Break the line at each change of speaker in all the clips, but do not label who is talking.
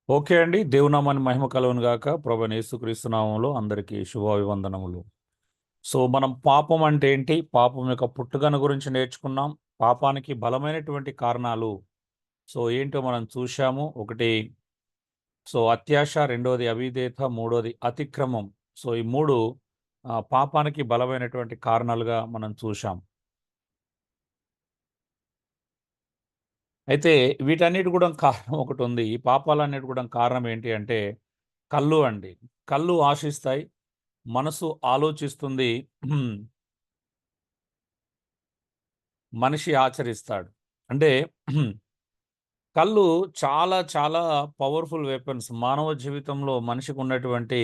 Okay అండి. దేవునామాని మహిమ కలుగును గాక. ప్రభువైన యేసుక్రీస్తు నామములో అందరికీ శుభాభివందనములు. సో, మనం పాపం అంటే ఏంటి? పాపం యొక్క పుట్టుకను గురించి నేర్చుకున్నాం. పాపానికి బలమైనటువంటి కారణాలు ఏంటో మనం చూశాము. ఒకటి అత్యాశ, రెండోది అవిధేయత, మూడోది అతిక్రమం. ఈ 3 పాపానికి బలమైనటువంటి కారణాలుగా మనం చూశాం. అయితే వీటన్నిటి కూడా కారణం ఒకటుంది. ఈ పాపాలన్నిటి కూడా కారణం ఏంటి అంటే కళ్ళు అండి. కళ్ళు ఆశిస్తాయి. మనసు ఆలోచిస్తుంది. మనిషి ఆచరిస్తాడు. అంటే కళ్ళు చాలా చాలా పవర్‌ఫుల్ వెపన్స్. మానవ జీవితంలో మనిషికున్నటువంటి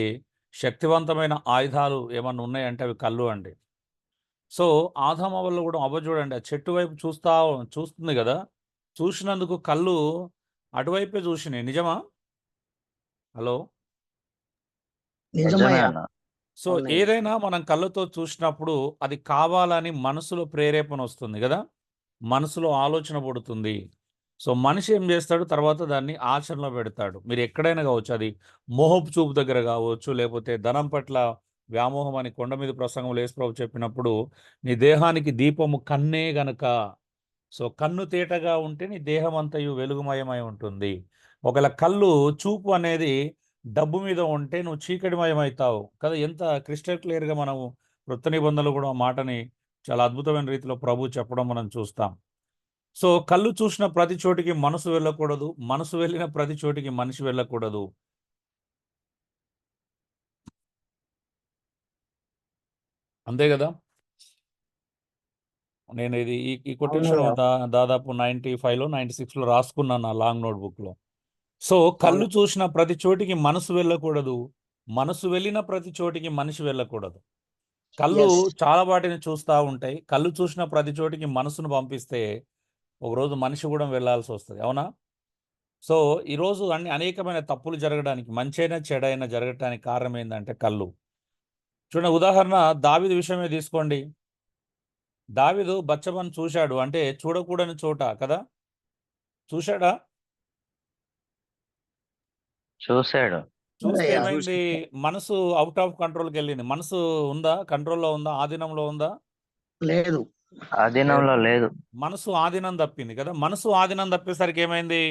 శక్తివంతమైన ఆయుధాలు ఏమన్నా ఉన్నాయంటే అవి కళ్ళు అండి. సో, ఆదామవ్వలు గూడా అవ్వ చూడండి ఆ చెట్టు వైపు చూస్తుంది గదా! చూసినందుకు కళ్ళు అటువైపే చూసినాయి. నిజమా? హలో!
నిజమే
నిజమయ్యా.
అన్న. అవునయ్యా.
ఏదైనా మనం కళ్ళతో చూసినప్పుడు అది కావాలని మనసులో ప్రేరేపణొస్తుంది గదా! మనసులో ఆలోచన పుడుతుంది. మనిషి ఏం జేస్తాడు తర్వాత దాన్ని ఆచరణలో పెడతాడు. మీరెక్కడైనా గావచ్చు. అది మోహపు చూపు దగ్గర గావచ్చు, లేపోతే ధనం పట్ల వ్యామోహం అని కొండ మీద ప్రసంగంలో యేసుప్రభు చెప్పినప్పుడు, "నీ దేహానికి దీపము కన్నే గనక." కన్ను తేటగా ఉంటే నీ దేహమంతయు వెలుగుమయమై ఉంటుంది. ఒకవేళ కళ్ళు చూపు అనేది డబ్బు మీద ఉంటే నువ్వు చీకటిమయమైతావు కదా! ఎంత క్రిస్టల్ క్లియర్‌గా మనము కృత నిబంధనలో గూడా ఆ మాటని చాలా అద్భుతమైన రీతిలో ప్రభువు చెప్పడం మనం చూస్తాం. కళ్ళు చూసిన ప్రతి చోటికి మనసు వెళ్ళకూడదు. మనసు వెళ్ళిన ప్రతి చోటికి మనిషి వెళ్ళకూడదు. అంతే గదా! నేను ఇది ఈ కొటేషన్
అవునయ్యా.
దాదాపు 95లో, 96లో రాసుకున్నాను నా లాంగ్ నోట్‌బుక్‌లో. కళ్ళు
అవును.
చూసిన ప్రతి చోటికి మనసు వెళ్ళకూడదు. మనసు వెళ్ళిన ప్రతి చోటికి మనిషి వెళ్ళకూడదు. కళ్ళు
యెస్.
చాలా వాటిని చూస్తా ఉంటాయి. కళ్ళు చూసిన ప్రతి చోటికి మనసును పంపిస్తే, ఒకరోజు మనిషి గూడా వెళ్ళాల్సొస్తది. అవునా? సో, ఈరోజు అనేకమైన తప్పులు జరగడానికి మంచైనా, చెడైనా జరగటానికి కారణం ఏందంటే కళ్ళు. చూడండి ఉదాహరణ దావీదు విషయమే తీసుకోండి. దావీదు బత్షెబను చూశాడు. అంటే చూడకూడని చోట కదా! చూశాడా?
చూసాడు.
చూస్తే
అవునయ్యా.
ఏమైంది? మనసు ఔట్ ఆఫ్ కంట్రోల్‌కెళ్ళింది. మనసు ఉందా? కంట్రోల్‌లో ఉందా? ఆధీనంలో ఉందా?
లేదు.
ఆధీనంలో లేదు.
మనసు ఆధీనం తప్పింది కదా! మనసు ఆధీనం తప్పేసరికి ఏమైంది?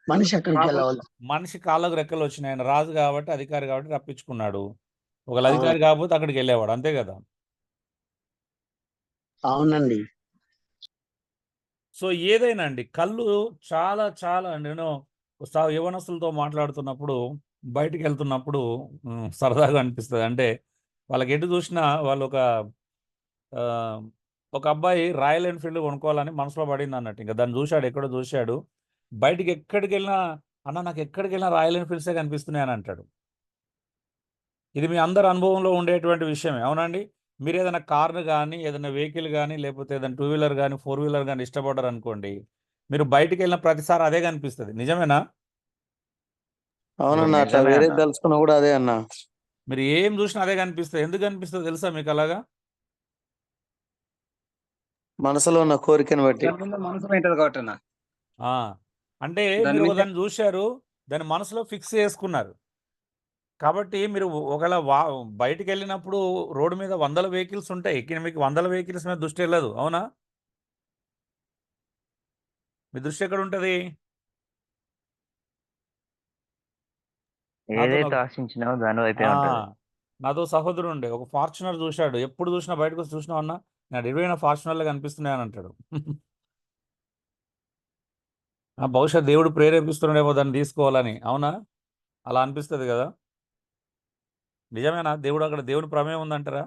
మనిషి ఎక్కడికెళ్ళవాలి?
మనిషి కాళ్ళకు రెక్కలొచ్చినాయి. ఆయన రాజు కాబట్టి, అధికారి కాబట్టి రప్పించుకున్నాడు. ఒకవేళ
అవును.
అధికారి కాకపోతే అక్కడికెళ్ళేవాడు. అంతే గదా!
అవునండి.
ఏదైనా అండి కళ్ళు చాలా చాలా నేను యవ్వనస్తులతో మాట్లాడుతున్నప్పుడు, బయటికెళ్తున్నప్పుడు సరదాగా అనిపిస్తది. అంటే వాళ్ళకెటు చూసినా వాళ్ళొక ఆహ్, ఒక అబ్బాయి రాయల్ ఎన్‌ఫీల్డ్ కొనుక్కోవాలని మనసులో పడిందన్నట్టు. ఇంక దాన్ని చూసాడు, ఎక్కడో చూసాడు. బయటికెక్కడికెళ్ళినా, "అన్న నాకెక్కడికెళ్ళినా రాయల్ ఎన్‌ఫీల్డ్సే కనిపిస్తున్నాయి" అని అంటాడు. ఇది మీ అందరి అనుభవంలో ఉండేటువంటి విషయమే. అవునండి? మీరేదైనా కార్‌ని గాని, ఏదైనా వెహికల్ గాని, లేపోతే ఏదైనా టూ వీలర్ గాని, ఫోర్ వీలర్ గాని ఇష్టపడ్డారనుకోండి, మీరు బయటికెళ్ళిన ప్రతిసారి అదే కనిపిస్తది. నిజమేనా? హలో!
అవునన్నా. అట్లా
నిజమే అన్న.
వేరేది దలుచుకున్నా గూడా అదే అన్నా.
మీరు ఏం జూషినా అదే కనిపిస్తది. ఎందుకు కనిపిస్తదో తెలుసా మీకలాగా?
మనసులో ఉన్న కోరికను బట్టి.
దాని మీద మనసు మెంటల్ కాబట్టన్నా.
ఆ! అంటే
దాని
మీరు
మీద
దాన్ని జూశారు. దాన్ని మనసులో ఫిక్స్ చేసుకున్నారు. కాబట్టి మీరు ఒకవేళ బయటికెళ్ళినప్పుడు రోడ్డు మీద వందల వెహికల్స్ ఉంటాయి. మీకు వందల వెహికల్స్ మీద దృష్టెళ్ళదు. అవునా? మీ దృష్టి ఎక్కడుంటది? నాతోనొక
ఏదైతే ఆశించినావో దాని వైపే
ఆ!
ఉంటది.
నాతో సహోదరుడుండే. ఒక ఫార్చునర్ జూశాడు. ఎప్పుడు జూసినా బయటకొచ్చి "చూసినావా అన్న? నా ఇరువైన ఫార్చునర్‌లే కనిపిస్తున్నాయి" అని అంటాడు. బహుశా దేవుడు ప్రేరేపిస్తున్నాడేమో దాన్ని తీసుకోవాలని. అవునా? అలా అనిపిస్తది గదా! నిజమేనా? అక్కడ దేవుని ప్రమేయం ఉందంటారా?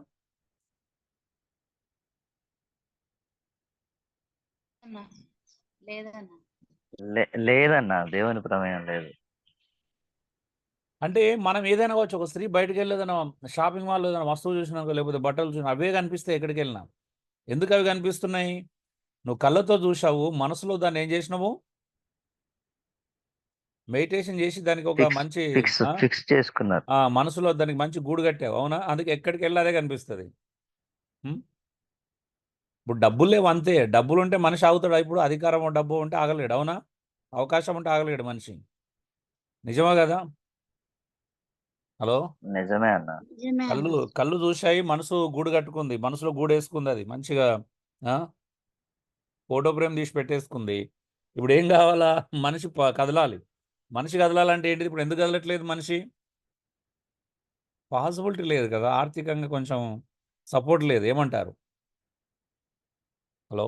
అన్నా. లేదన్నా.
లేదన్న. దేవుని ప్రమేయం లేదు.
అంటే మనం ఏదైనా కావచ్చు. ఒక స్త్రీ బయటికెళ్ళి ఏదైనా షాపింగ్ మాల్‌లో ఏదైనా వస్తువు చూసినాకో, లేకపోతే బట్టలు చూసినా అవే కనిపిస్తాయి ఎక్కడికెళ్ళినా. ఎందుకవి కనిపిస్తున్నాయి? నువ్వు కళ్ళతో చూశావు. మనసులో దాన్ని ఏం చేసినావు? మెడిటేషన్ చేసి దానికి ఒక
ఫిక్స్
మంచి
ఫిక్స్
ఆ!
ఫిక్స్ చేసుకున్నారు.
మనసులో దానికి మంచి గూడు కట్టావు. అవునా? అందుకే ఎక్కడికెళ్ళినా అదే కనిపిస్తది. హ్మ్. ఇప్పుడు డబ్బులు లేవు అంతే. డబ్బులుంటే మనిషి ఆగుతాడా ఇప్పుడు? అధికారమో, డబ్బో ఉంటే ఆగలేడు. అవునా? అవకాశం ఉంటే ఆగలేడు మనిషి. నిజమా కదా? హలో,
నిజమే అన్న.
నిజమే
కళ్ళు
అన్న.
కళ్ళు చూశాయి, మనసు గూడు కట్టుకుంది, మనసులో గూడేసుకుంది, అది మంచిగా ఫోటో ఫ్రేమ్ తీసి పెట్టేసుకుంది. ఇప్పుడు ఏం కావాలా? మనిషి కదలాలి. మనిషి కదలాలంటే ఏంటిది? ఇప్పుడు ఎందుకు కదలట్లేదు మనిషి? పాసిబిలిటీ లేదు కదా, ఆర్థికంగా కొంచెం సపోర్ట్ లేదు. ఏమంటారు? హలో,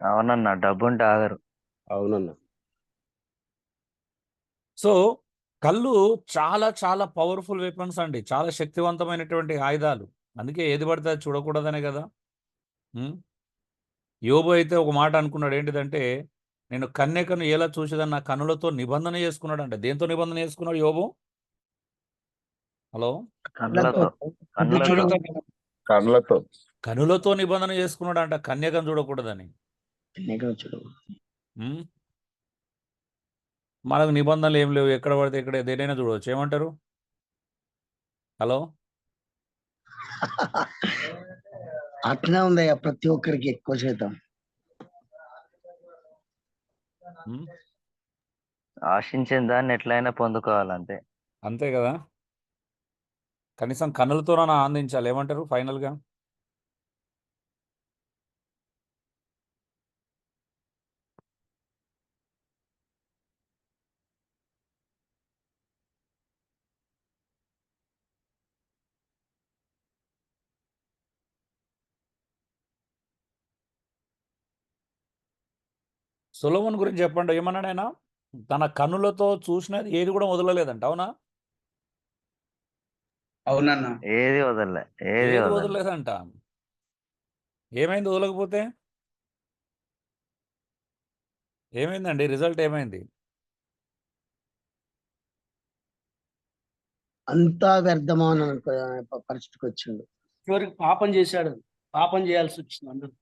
అవునన్న, డబ్బు ఉంటే ఆగరు.
అవునన్నా.
సో కళ్ళు చాలా చాలా పవర్ఫుల్ వెపన్స్ అండి, చాలా శక్తివంతమైనటువంటి ఆయుధాలు. అందుకే ఏది పడితే అది చూడకూడదనే కదా. ఉం? యోబు అయితే ఒక మాట అనుకున్నాడు, ఏంటిదంటే నేను కన్యకను ఎలా చూసేదని నా కనులతో నిబంధన చేసుకున్నాడు. అంటే దేంతో నిబంధన చేసుకున్నాడు యోబు? హలో,
కళ్ళతో కళ్ళతో
కళ్ళతో
కనులతో నిబంధన చేసుకున్నాడు అంట, కన్యకను చూడకూడదని. ఉం? మనకు నిబంధనలు ఏం లేవు, ఎక్కడ పడితే ఇక్కడ దేనైనా చూడవచ్చు. ఏమంటారు? హలో,
అట్లనే ఉందయ్యా ప్రతి ఒక్కరికి ఎక్కువ శాతం.
ఉం?
ఆశించిన దాన్ని ఎట్లయినా పొందుకోవాలంతే.
అంతే కదా, కనీసం కన్నులతోనైనా ఆనందించాలి. ఏమంటారు ఫైనల్గా? సొలొమోన్ గురించి చెప్పండి, ఏమన్నాడు ఆయన? తన కన్నులతో చూసినది ఏది కూడా వదలలేదంట. అవునా?
అవునన్నా.
ఏది వదలలే, ఏది
ఏది
వదలలే.
వదలలేదంట. ఏమైంది వదలకపోతే? ఏమైందండి? రిజల్ట్ ఏమైంది?
అంతా వ్యర్థమని పరిస్థితికి వచ్చిండు.
చివరికి పాపం చేశాడు, పాపం చేయాల్సి వచ్చింది అందరూ.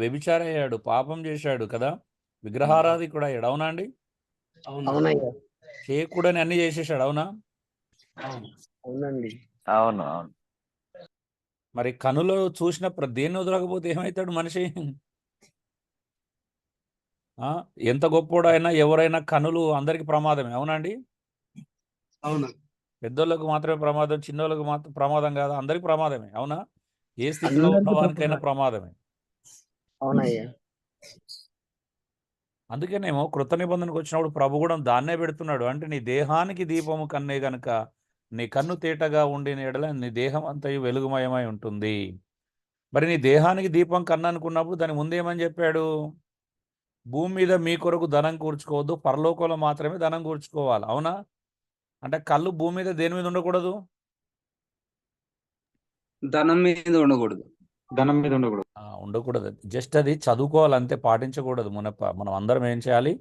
వ్యభిచారయ్యాడు, పాపం చేశాడు కదా, విగ్రహారాధికుడు అయ్యాడు. అవునా అండి?
అవును
అవునయ్యా,
చేయకూడని అన్ని చేసేసాడు. అవునా?
అవును.
అవునండి.
అవును అవును.
మరి కనులో చూసిన దేన్ని వదలకపోతే ఏమవుతాడు మనిషి? ఎంత గొప్పోడైనా ఎవరైనా కనులు అందరికి ప్రమాదమే. అవునండి?
అవును.
పెద్దోళ్ళకు మాత్రమే ప్రమాదం, చిన్నోళ్ళకు మాత్రం ప్రమాదం కాదు, అందరికి ప్రమాదమే. అవునా? ఏ స్థితిలో
అందరికీ
ఉన్నవానికైనా
ప్రమాదం.
ప్రమాదమే.
అవునయ్యా.
అందుకేనేమో కృత నిబంధనకు వచ్చినప్పుడు ప్రభు కూడా దాన్నే పెడుతున్నాడు. అంటే నీ దేహానికి దీపము కన్నే గనుక నీ కన్ను తేటగా ఉండిన ఎడల నీ దేహం అంతయు వెలుగుమయమై ఉంటుంది. మరి నీ దేహానికి దీపం కన్ను అనుకున్నప్పుడు దాని ముందేమని చెప్పాడు? భూమి మీద మీ కొరకు ధనం కూర్చుకోవద్దు, పరలోకంలో మాత్రమే ధనం కూర్చుకోవాలి. అవునా? అంటే కళ్ళు భూమి మీద దేని మీద ఉండకూడదు?
ధనం మీద ఉండకూడదు.
ఉండకూడదు. జస్ట్ అది చదువుకోవాలి అంతే, పాటించకూడదు. మనం అందరం ఏం చేయాలి?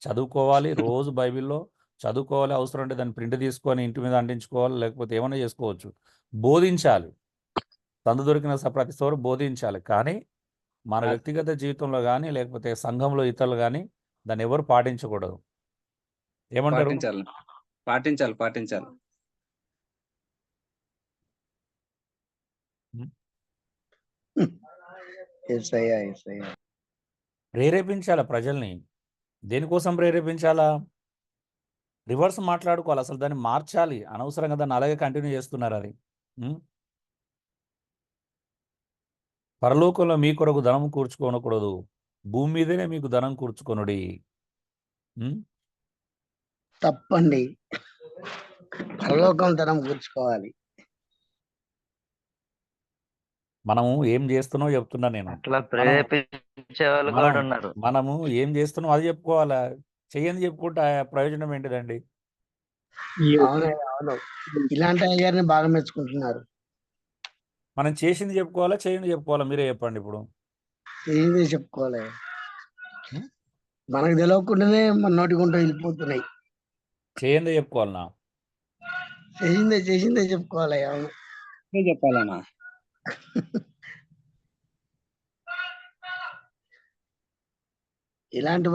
చదువుకోవాలి, రోజు బైబిల్లో చదువుకోవాలి. అవసరం అంటే దాన్ని ప్రింట్ తీసుకొని ఇంటి మీద అంటించుకోవాలి, లేకపోతే ఏమైనా చేసుకోవచ్చు. బోధించాలి, సందు దొరికిన ప్రతి సోరు బోధించాలి. కానీ మన వ్యక్తిగత జీవితంలో కానీ లేకపోతే సంఘంలో ఇతరులు కానీ దాన్ని ఎవరు పాటించకూడదు. ఏమంటారు?
పాటించాలి, పాటించాలి, పాటించాలి.
యేసయ్యా, యేసయ్యా.
ప్రేరేపించాలా ప్రజల్ని? దేనికోసం ప్రేరేపించాలా? రివర్స్ మాట్లాడుకోవాలి, అసలు దాన్ని మార్చాలి. అనవసరంగా దాన్ని అలాగే కంటిన్యూ చేస్తున్నారు. అది పరలోకంలో మీ కొరకు ధనం కూర్చుకోనకూడదు, భూమి మీదనే మీకు ధనం కూర్చుకొనుడి.
తప్పండి, పరలోకం ధనం కూర్చుకోవాలి.
మనము ఏం చేస్తున్నామో చెప్తున్నా నేను.
అట్లా ప్రేరేపించే వాళ్ళు కూడా ఉన్నారు.
మనము ఏం చేస్తున్నాం అది చెప్పుకోవాలా, చెయ్యని చెప్పుకుంటే ప్రయోజనం ఏంటిదండి?
అవునయ్యా, అవును. ఇలాంటి అయ్యారిని బాగా మెచ్చుకుంటున్నారు.
మనం చేసింది చెప్పుకోవాలా, చేయండి చెప్పుకోవాలా? మీరే చెప్పండి ఇప్పుడు.
ఏంది చెప్పుకోవాలి, మనకు తెలియకుండానే మన నోటి గుంట వెళ్ళిపోతున్నాయి.
చేయండి చెప్పుకోవాలనా?
చేసిందే చెప్పుకోవాలి. అవును,
చెప్పాలన్నా.
ఇలాంటి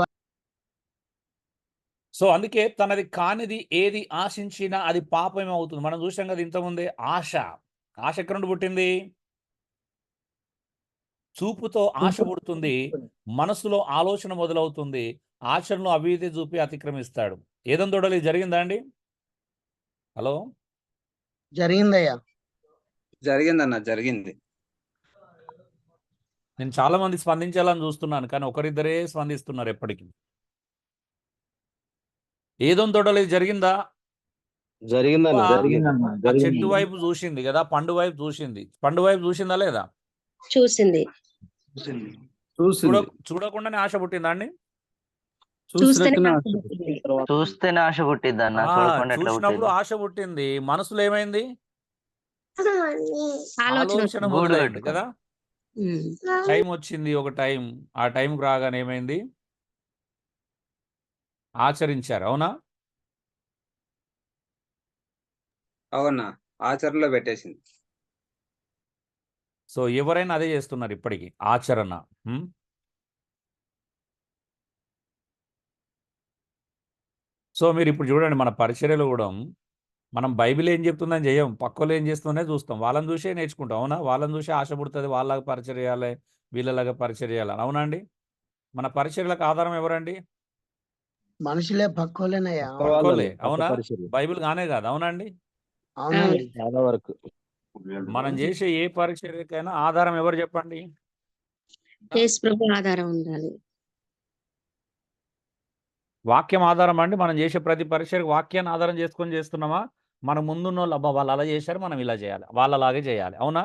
సో అందుకే తనది కానిది ఏది ఆశించినా అది పాపమే అవుతుంది. మనం చూసాం కదా ఇంతకుముందే. ఆశ ఎక్కడ నుండి పుట్టింది? చూపుతో ఆశ పుడుతుంది, మనసులో ఆలోచన మొదలవుతుంది, ఆచరణలో అవిధి చూపి అతిక్రమిస్తాడు. ఏదం దొడలు ఇది జరిగిందా అండి? హలో,
జరిగిందయ్యా.
జరిగిందన్న, జరిగింది.
నేను చాలా మంది స్పందించాలని చూస్తున్నాను, కానీ ఒకరిద్దరే స్పందిస్తున్నారు ఎప్పటికీ. ఏదం దొడలు ఇది జరిగిందా?
జరిగిందన్న,
ఆ
జరిగింది.
ఆ చెట్టు వైపు చూసింది కదా, పండు వైపు చూసింది. పండు వైపు చూసిందా లేదా?
చూసింది.
చూడకుండానే ఆశ పుట్టిందా అండి?
చూస్తేనే
చూస్తేనే ఆశ పుట్టిద్ది అన్న,
ఆ,
చూడకుండా ఎట్లా
చూసినప్పుడు
పుట్టిద్ది?
ఆశ పుట్టింది, మనసులో ఏమైంది?
ఆలోచన
ఆలోచన
గూడు
మొదలైంది
కట్టుకుంది.
కదా. టైం వచ్చింది, ఒక టైం. ఆ టైంకి రాగానే ఏమైంది? ఆచరించారు. అవునా?
అవునా, ఆచరణలో పెట్టేసింది.
సో ఎవరైనా అదే చేస్తున్నారు ఇప్పటికీ, ఆచరణ. ఉం? సో మీరు ఇప్పుడు చూడండి, మన పరిచర్యలో కూడా మనం బైబిల్ ఏం చెప్తుందని చెయ్యం, పక్కలో ఏం చేస్తుందనే చూస్తాం, వాళ్ళని చూసే నేర్చుకుంటాం. అవునా? వాళ్ళని చూసే ఆశ పుడుతుంది, వాళ్ళలాగా పరిచర్య చేయాలి, వీళ్ళలాగా పరిచర్య చేయాలి. అవునా అండి? మన పరిచర్యలకు ఆధారం ఎవరండి?
మనుషులే పక్కోలేనయ్యా.
పక్కోలే.
పక్క
అవునా?
పరిచర్య.
బైబిల్ కానే కాదు. అవునండి?
అవునండి.
చాలా వరకు
మనం చేసే ఏ పరిచర్యకైనా ఆధారం ఎవరు చెప్పండి?
యేసు ప్రభు ఆధారం ఉండాలి.
వాక్యం ఆధారం అండి. మనం చేసే ప్రతి పరిచర్యకు వాక్యాన్ని ఆధారం చేసుకొని చేస్తున్నామా? మన ముందున్న వాళ్ళు, అబ్బా వాళ్ళు అలా చేశారు, మనం ఇలా చేయాలి, వాళ్ళలాగే చేయాలి. అవునా?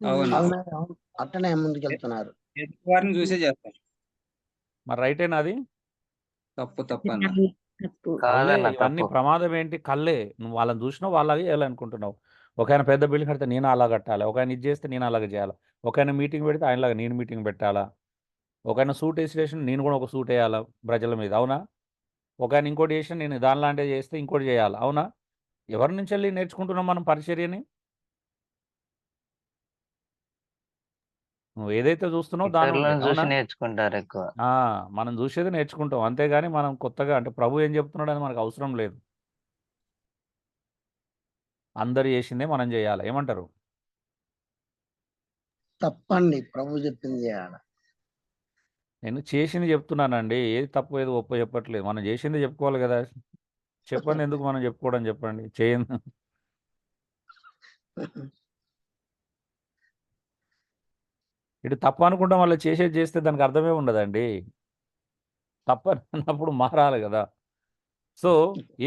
అవునా,
అవునయ్యా, అవును. అట్టనే ముందుకెళ్తున్నారు.
ఎదుటి వారిని చూసే చేస్తాం.
మరి రైటేనా అది?
తప్పు తప్పు అన్న.
తప్పు.
కళ్ళే.
కాదన్న,
ఇవన్నీ
తప్పు.
ప్రమాదం ఏంటి? కళ్ళే. నువ్వు వాళ్ళని చూసినావు, వాళ్ళలాగే చేయాలనుకుంటున్నావు. ఒక ఆయన పెద్ద బిల్డింగ్ కడితే నేను అలా కట్టాలి, ఒక ఆయన ఇది చేస్తే నేను అలాగే చేయాలి, ఒక ఆయన మీటింగ్ పెడితే ఆయనలాగా నేను మీటింగ్ పెట్టాలా, ఒక ఆయన సూట్ వేసేసిన నేను కూడా ఒక సూట్ వేయాలా ప్రజల మీద. అవునా? ఒక ఆయన ఇంకోటి చేసిన నేను దానిలాంటివి చేస్తే ఇంకోటి చేయాలి. అవునా? ఎవరి నుంచి వెళ్ళి నేర్చుకుంటున్నాం మనం పరిచర్యని? నువ్వు ఏదైతే చూస్తున్నావు దాని నుండే.
ఇతరులను చూసి
అవునా?
నేర్చుకుంటారు ఎక్కువ.
మనం చూసేది నేర్చుకుంటాం, అంతేగాని మనం కొత్తగా అంటే ప్రభు ఏం చెప్తున్నాడు అని మనకు అవసరం లేదు. అందరు చేసిందే మనం చేయాలి. ఏమంటారు?
తప్పండి, ప్రభు చెప్పింది చేయాలి.
నేను చేసింది చెప్తున్నానండి, ఏది తప్పు ఏది ఒప్పు చెప్పట్లేదు. మనం చేసింది చెప్పుకోవాలి కదా. చెప్పండి, ఎందుకు మనం చెప్పుకోవడం చెప్పండి, చేయండి. ఇటు తప్పు అనుకుంటాం, వాళ్ళు చేసేది చేస్తే దానికి అర్థమే ఉండదండి. తప్పన్నప్పుడు మారాలి కదా. సో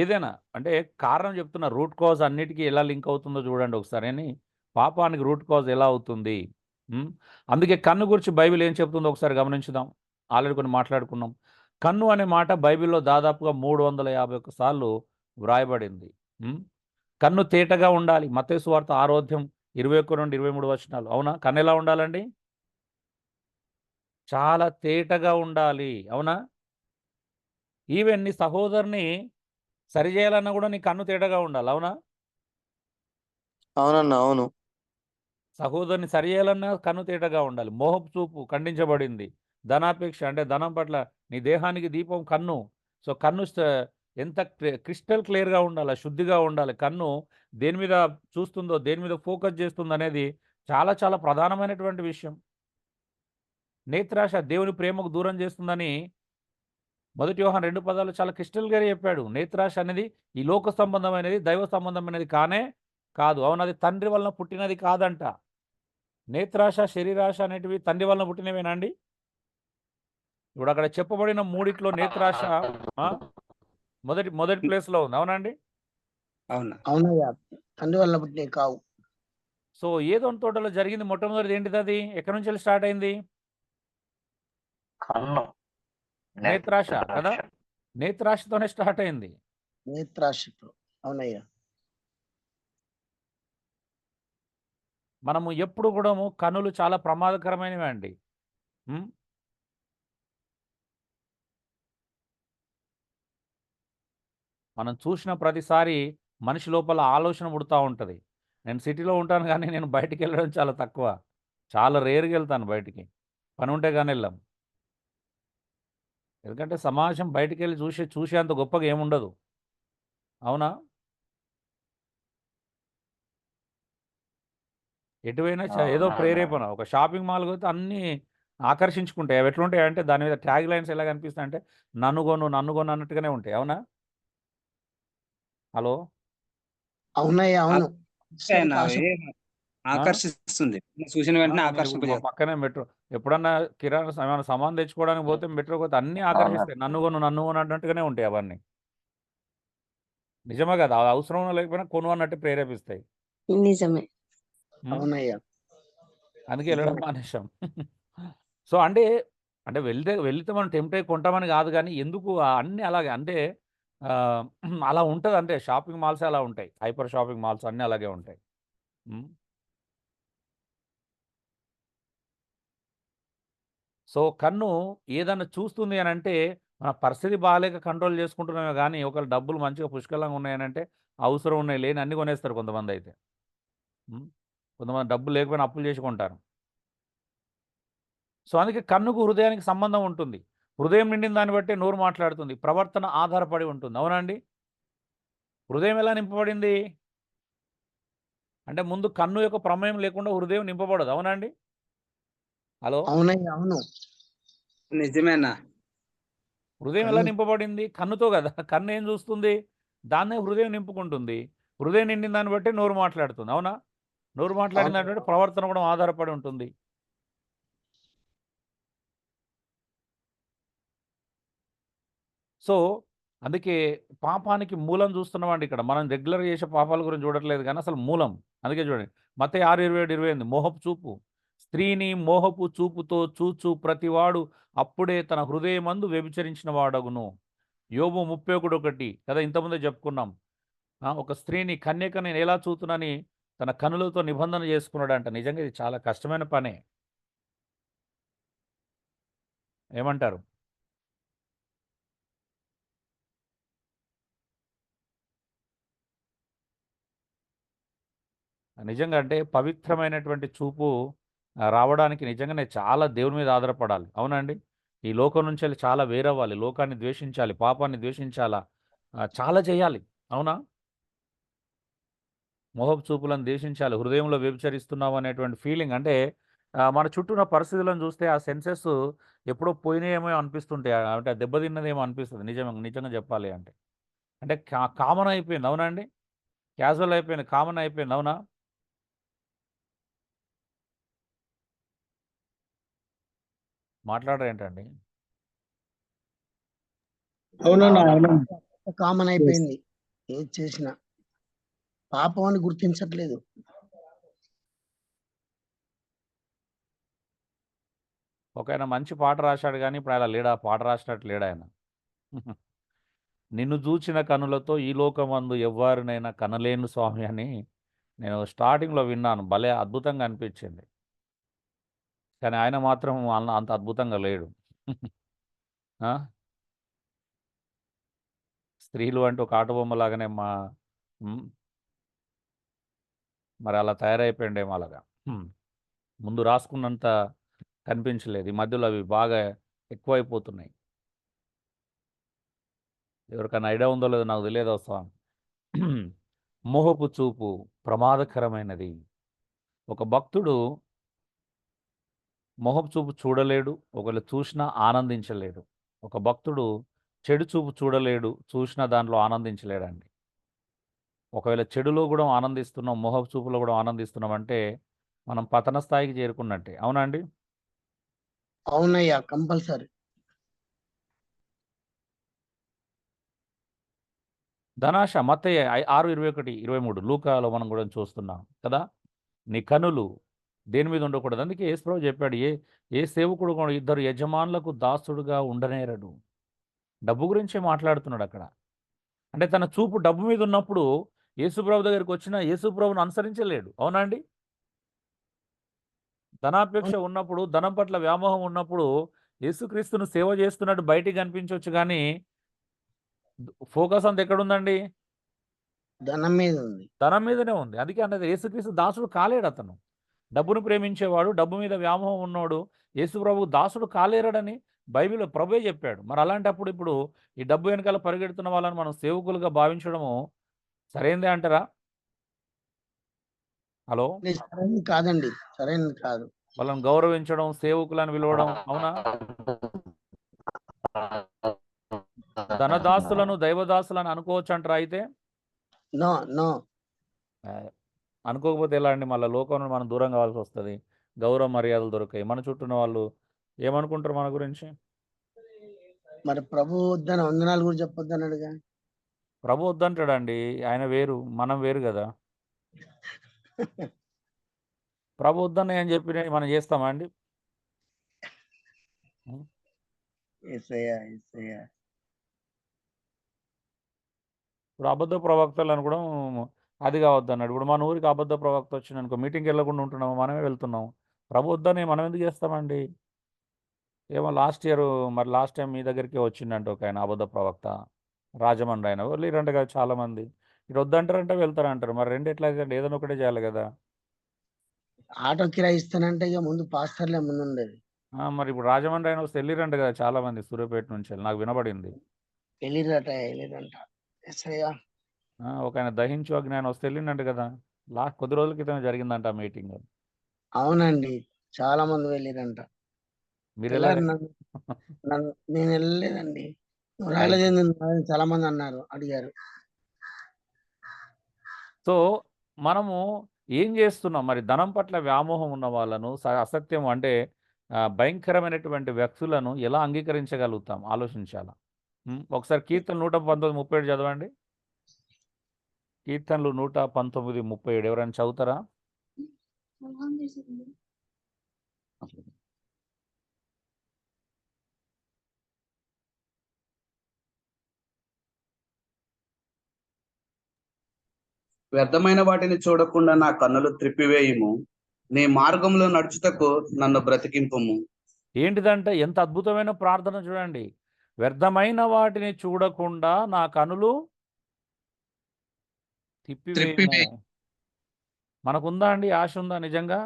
ఏదైనా అంటే కారణం చెప్తున్న, రూట్ కాజ్ అన్నిటికీ ఎలా లింక్ అవుతుందో చూడండి ఒకసారి. అని పాపానికి రూట్ కాజ్ ఎలా అవుతుంది? అందుకే కన్ను గురించి బైబిల్ ఏం చెప్తుందో ఒకసారి గమనించుదాం. ఆల్రెడీ కొన్ని మాట్లాడుకున్నాం. కన్ను అనే మాట బైబిల్లో దాదాపుగా 351 సార్లు వ్రాయబడింది. కన్ను తేటగా ఉండాలి. మత్తయి సువార్త 6:21-23 వచనాలు. అవునా? కన్ను ఎలా ఉండాలండి? చాలా తేటగా ఉండాలి. అవునా? ఈవెన్ నీ సహోదరుని సరిచేయాలన్నా కూడా నీ కన్ను తేటగా ఉండాలి. అవునా?
అవునన్నా, అవును.
సహోదరుని సరిచేయాలన్నా కన్ను తేటగా ఉండాలి. మోహపు చూపు ఖండించబడింది. ధనాపేక్ష అంటే ధనం పట్ల నీ దేహానికి దీపం కన్ను. సో కన్ను ఎంత క్రిస్టల్ క్లియర్గా ఉండాలి, శుద్ధిగా ఉండాలి. కన్ను దేని మీద చూస్తుందో, దేని మీద ఫోకస్ చేస్తుందో అనేది చాలా చాలా ప్రధానమైనటువంటి విషయం. నేత్రాశ దేవుని ప్రేమకు దూరం చేస్తుందని 1 యోహాను 2 చాలా క్రిస్టల్గా చెప్పాడు. నేత్రాశ అనేది ఈ లోక సంబంధమైనది, దైవ సంబంధమైనది కాదు. అవును, అది తండ్రి వలన పుట్టినది కాదంట. నేత్రాశ, శరీరాశ అనేటివి తండ్రి వలన పుట్టినవేనా అండి? ఇప్పుడు అక్కడ చెప్పబడిన మూడిట్లో నేత్రాశ మొదటి ప్లేస్లో ఉంది. అవునండి?
అవునా,
అవునయ్యా, తండ్రి వల్ల పుట్టినవి కావు.
సో ఏదోని తోటలో జరిగింది మొట్టమొదటిది ఏంటిది? అది ఎక్కడి నుంచి వెళ్ళి స్టార్ట్ అయింది?
కన్ను.
నేత్రాశ కదా. నేత్రాశతోనే స్టార్ట్ అయింది.
నేత్రాశతో. అవునయ్యా.
మనము ఎప్పుడు కూడా కన్నులు చాలా ప్రమాదకరమైనవి అండి. మనం చూసిన ప్రతిసారి మనిషి లోపల ఆలోచన పుడుతూ ఉంటుంది. నేను సిటీలో ఉంటాను కానీ నేను బయటికి వెళ్ళడం చాలా తక్కువ. చాలా రేరుగా వెళ్తాను బయటికి, పని ఉంటే కానీ వెళ్ళాం. ఎందుకంటే సమాజం బయటికి వెళ్ళి చూసేంత గొప్పగా ఏముండదు. అవునా? ఎటువైనా ఏదో
అవునా.
ప్రేరేపణ. ఒక షాపింగ్ మాల్‌కి పోతే అన్నీ ఆకర్షించుకుంటాయి. అవి ఎట్లుంటాయంటే దాని మీద ట్యాగ్ లైన్స్ ఎలా కనిపిస్తాయంటే నన్ను కొను, నన్ను కొను అన్నట్టుగానే ఉంటాయి. అవునా? హలో!
అవునయ్యా అవును
ఆయన
ఆశ
ఆ?
ఆకర్షిస్తుంది చూసిన
ఆ!
వెంటనే
మీరు మా
ఆకర్షింపజేస్తుంది.
పక్కనే మెట్రో ఎప్పుడన్నా కిరాణా ఏమైనా సామాను తెచ్చుకోవడానికి పోతే మెట్రోకి పోతే అన్నీ
అవునా.
ఆకర్షిస్తాయి. నన్ను కొను, నన్ను కొను అన్నట్టుగానే ఉంటాయి అవన్నీ. నిజమే కదా! అది అవసరం లేకపోయినా కొను అన్నట్టు ప్రేరేపిస్తాయి.
నిజమే.
హ్మ్.
అవునయ్యా
అందుకే వెళ్ళడం
నిజమే.
మానేశాం. సో, అంటే వెళ్తే మనం టెంప్ట్ అయ్యి కొంటామని కాదు గానీ, ఎందుకు అన్నీ అలాగే అంటే ఆహ్, అలా ఉంటది అంటే షాపింగ్ మాల్సే అలా ఉంటాయి. హైపర్ షాపింగ్ మాల్స్ అన్నీ అలాగే ఉంటాయి. హ్మ్. సో, కన్ను ఏదన్నా చూస్తుంది అనంటే, మన పరిస్థితి బాలేక కంట్రోల్ చేసుకుంటున్నామే గానీ, ఒకవేళ డబ్బులు మంచిగా పుష్కలంగా ఉన్నాయనంటే, అవసరం ఉన్నాయి, లేని అన్నీ కొనేస్తారు కొంతమందైతే. హ్మ్. కొంతమంది డబ్బులు లేకపోయినా అప్పులు చేసి కొంటారు. సో, అందుకే కన్నుకు, హృదయానికి సంబంధం ఉంటుంది. హృదయం నిండిన దాన్ని బట్టే నోరు మాట్లాడుతుంది. ప్రవర్తన ఆధారపడి ఉంటుంది. అవునా అండి? హృదయం ఎలా నింపబడింది? అంటే ముందు కన్ను యొక్క ప్రమేయం లేకుండా హృదయం నింపబడదు. అవునా అండి? హలో!
అవునయ్యా అవును
నిజమేనా?
హృదయం ఎలా
కన్ను
నింపబడింది? కన్నుతో గదా! కన్ను ఏం చూస్తుంది? దాన్నే హృదయం నింపుకుంటుంది. హృదయం నిండిన దాన్ని బట్టే నోరు మాట్లాడుతుంది. అవునా? నోరు మాట్లాడిన దాన్ని
అవును
బట్టి ప్రవర్తన కూడా ఆధారపడి ఉంటుంది. సో, అందుకే పాపానికి మూలం చూస్తున్నామండి ఇక్కడ. మనం రెగ్యులర్‌గా చేసే పాపాల గురించి చూడట్లేదు గానీ అసలు మూలం. అందుకే చూడండి. మత్తయి 6:27, 28 మోహపు చూపు. స్త్రీని మోహపు చూపుతో చూచు ప్రతివాడు అప్పుడే తన హృదయమందు వ్యభిచరించిన వాడగును. యోబు 31:1 కదా! ఇంతకుముందే చెప్పుకున్నాం. ఒక స్త్రీని కన్యక నేను ఎలా చూతునని తన కనులతో నిబంధన చేసుకున్నాడంట. నిజంగా ఇది చాలా కష్టమైన పనే. ఏమంటారు? నిజంగా అంటే పవిత్రమైనటువంటి చూపు రావడానికి నిజంగానే చాలా దేవుని మీద ఆధారపడాలి. అవునండి? ఈ లోకం నుంచెల్లి చాలా వేరవ్వాలి. లోకాన్ని ద్వేషించాలి. పాపాన్ని ద్వేషించాలా. చాలా చేయాలి. అవునా? మోహపు చూపులను ద్వేషించాలి. హృదయంలో వ్యభిచరిస్తున్నాం అనేటువంటి ఫీలింగ్ అంటే మన చుట్టూ ఉన్న పరిస్థితులను చూస్తే ఆ సెన్సెస్ ఎప్పుడో పోయినాయేమో అనిపిస్తుంటాయి. అంటే దెబ్బతిన్నదేమో అనిపిస్తది. నిజంగా చెప్పాలి అంటే. అంటే కామన్ అయిపోయింది. అవునా అండి? క్యాజువల్ అయిపోయింది. కామన్ అయిపోయింది. అవునా? మాట్లాడరేంటండి?
అవునన్నా అవునన్నా.
Common
Yes.
అయిపోయింది ఏది చేసినా పాపం అని గుర్తించట్లేదు.
ఒకాయన మంచి పాట రాశాడు గానీ, ఇప్పుడు అలా లేడు. ఆ పాట రాసినట్టు లేడాయన. నిన్ను జూచిన కనులతో ఈ లోకమందు ఎవ్వారినైనా కనలేను స్వామి అని నేను స్టార్టింగ్‌లో విన్నాను. భలే అద్భుతంగా అనిపించింది. కానీ ఆయన మాత్రం అంత అద్భుతంగా లేడు. ఆ! స్త్రీలు అంటే ఒక ఆటబొమ్మలాగానే హ్మ్. మరి అలా తయారైపోయిండేమో అలాగా. హ్మ్. ముందు రాసుకున్నంత కనిపించలేదు. ఈ మధ్యలో అవి బాగా ఎక్కువైపోతున్నాయి. ఎవరికైనా ఐడియా ఉందో లేదో నాకు తెలియదు స్వామి. మోహపు చూపు ప్రమాదకరమైనది. ఒక భక్తుడు మొహపు చూపు చూడలేడు. ఒకవేళ చూసినా ఆనందించలేడు. ఒక భక్తుడు చెడు చూపు చూడలేడు. చూసినా దాంట్లో ఆనందించలేడండి. ఒకవేళ చెడులో గూడా ఆనందిస్తున్నాం, మొహపు చూపులో గూడా ఆనందిస్తున్నామంటే, మనం పతన స్థాయికి చేరుకున్నట్టే. అవునా అండి?
అవునయ్యా కంపల్సరీ.
ధనాశ మత్తయి 6:21, 23 లూకాలో మనం గూడా చూస్తున్నాం కదా! నీ కనులు దేని మీద ఉండకూడదు. అందుకే యేసుప్రభు చెప్పాడు. ఏ సేవకుడు కూడా ఇద్దరు యజమానులకు దాసుడుగా ఉండనేరడు. డబ్బు గురించే మాట్లాడుతున్నాడక్కడ. అంటే తన చూపు డబ్బు మీద ఉన్నప్పుడు యేసుప్రభు దగ్గరికొచ్చిన యేసుప్రభుని అనుసరించలేడు. అవునా అండి? ధనాపేక్ష
అవును.
ఉన్నప్పుడు, ధనం పట్ల వ్యామోహం ఉన్నప్పుడు యేసుక్రీస్తును సేవ చేస్తున్నట్టు బయటికి కనిపించొచ్చు గానీ, ఫోకస్ అంతా ఎక్కడుందండి?
ధనం మీద ఉంది.
ధనం మీదనే ఉంది. అందుకే అన్నది యేసుక్రీస్తు దాసుడు కాలేడతను. డబ్బును ప్రేమించేవాడు, డబ్బు మీద వ్యామోహం ఉన్నోడు యేసుప్రభువు దాసుడు కాలేరడని బైబిల్‌లో ప్రభువే చెప్పాడు. మరి అలాంటప్పుడు ఇప్పుడు ఈ డబ్బు వెనకాల పరిగెడుతున్న వాళ్ళని మనం సేవకులుగా భావించడము సరైందే అంటారా? హలో
లేదు, సరైనది కాదండి, సరైనది కాదు.
వాళ్ళని గౌరవించడం, సేవకులను పిలవడం, అవునా? ధనదాసులను దైవదాసులను అనుకోవచ్చు అంటారా అయితే?
No no.
ఆ, అనుకోకపోతే ఎలా అండి? మళ్ళీ లోకంలో మనం దూరం కావాల్సి వస్తుంది, గౌరవ మర్యాదలు దొరకాయి, మన చుట్టూ ఉన్న వాళ్ళు ఏమనుకుంటారు మన గురించి?
మరి ప్రభు వద్దన వందనాలు కూడా చెప్పొద్దు అన్నాడుగా.
ప్రభు వద్దంటాడండి, ఆయన వేరు మనం వేరు కదా. ప్రభు వద్దని అని చెప్పి మనం చేస్తామా అండి? ఉం?
యేసయ్యా యేసయ్యా.
ఇప్పుడు అబద్ధ ప్రవక్తలు అనుకోవడం అది కావద్దు అన్నాడు. ఇప్పుడు మన ఊరికి అబద్ధ ప్రవక్త వచ్చింది అనుకో, మీటింగ్కి వెళ్ళకుండా ఉంటున్నాము, మనమే వెళ్తున్నాం. ప్రభు వద్దని మనం ఎందుకు చేస్తామండి? ఏమో లాస్ట్ ఇయర్, మరి లాస్ట్ టైం మీ దగ్గరికి వచ్చిందంట ఒక ఆయన అబద్ధ ప్రవక్త, రాజమండ్రి ఆయన. వెళ్ళిరంట కదా చాలామంది. ఇటు వద్దంటారంటే వెళ్తారంటారు. మరి రెండు ఎట్లా అవుతుందండి? ఏదైనా ఒకటే చేయాలి కదా.
ఆటో కిరాయి ఇస్తానంటే ఇక ముందు పాస్టర్లే ముందు ఉండేది.
మరి ఇప్పుడు రాజమండ్రి ఆయన వస్తే వెళ్ళిరంట కదా చాలామంది, సూర్యాపేట నుంచి వెళ్ళి, నాకు వినపడింది.
వెళ్ళిరంట. యేసయ్యా.
ఒక ఆయన దహించు అగ్ని ఆయన వస్తే వెళ్ళిండంట కదా. కొద్ది రోజుల క్రితం జరిగిందంట ఆ మీటింగ్.
అవునండి, చాలా మంది వెళ్ళిరంట.
మీరు
వెళ్ళారు.
వెళ్ళారా?
నేను వెళ్ళలేదండి. నువ్వు
రైట్.
రాలేదేంది అని చాలా మంది అడిగారు.
సో మనము ఏం చేస్తున్నాం మరి? ధనం పట్ల వ్యామోహం ఉన్న వాళ్ళను, అసత్యం అంటే భయంకరమైనటువంటి వ్యక్తులను ఎలా అంగీకరించగలుగుతాం? ఆలోచించాలా. ఒకసారి కీర్తన 119:37 చదవండి. కీర్తనలు 119:37 ఎవరైనా చదువుతారా?
వ్యర్థమైన వాటిని చూడకుండా నా కన్నులు త్రిప్పివేయుము. నీ మార్గంలో నడుచుటకు నన్ను బ్రతికింపుము.
ఏంటిదంటే ఎంత అద్భుతమైన ప్రార్థన చూడండి. వ్యర్థమైన వాటిని చూడకుండా నా కనులు తిప్పివేయము. మనకుందా అండి ఆశ? ఉందా నిజంగా?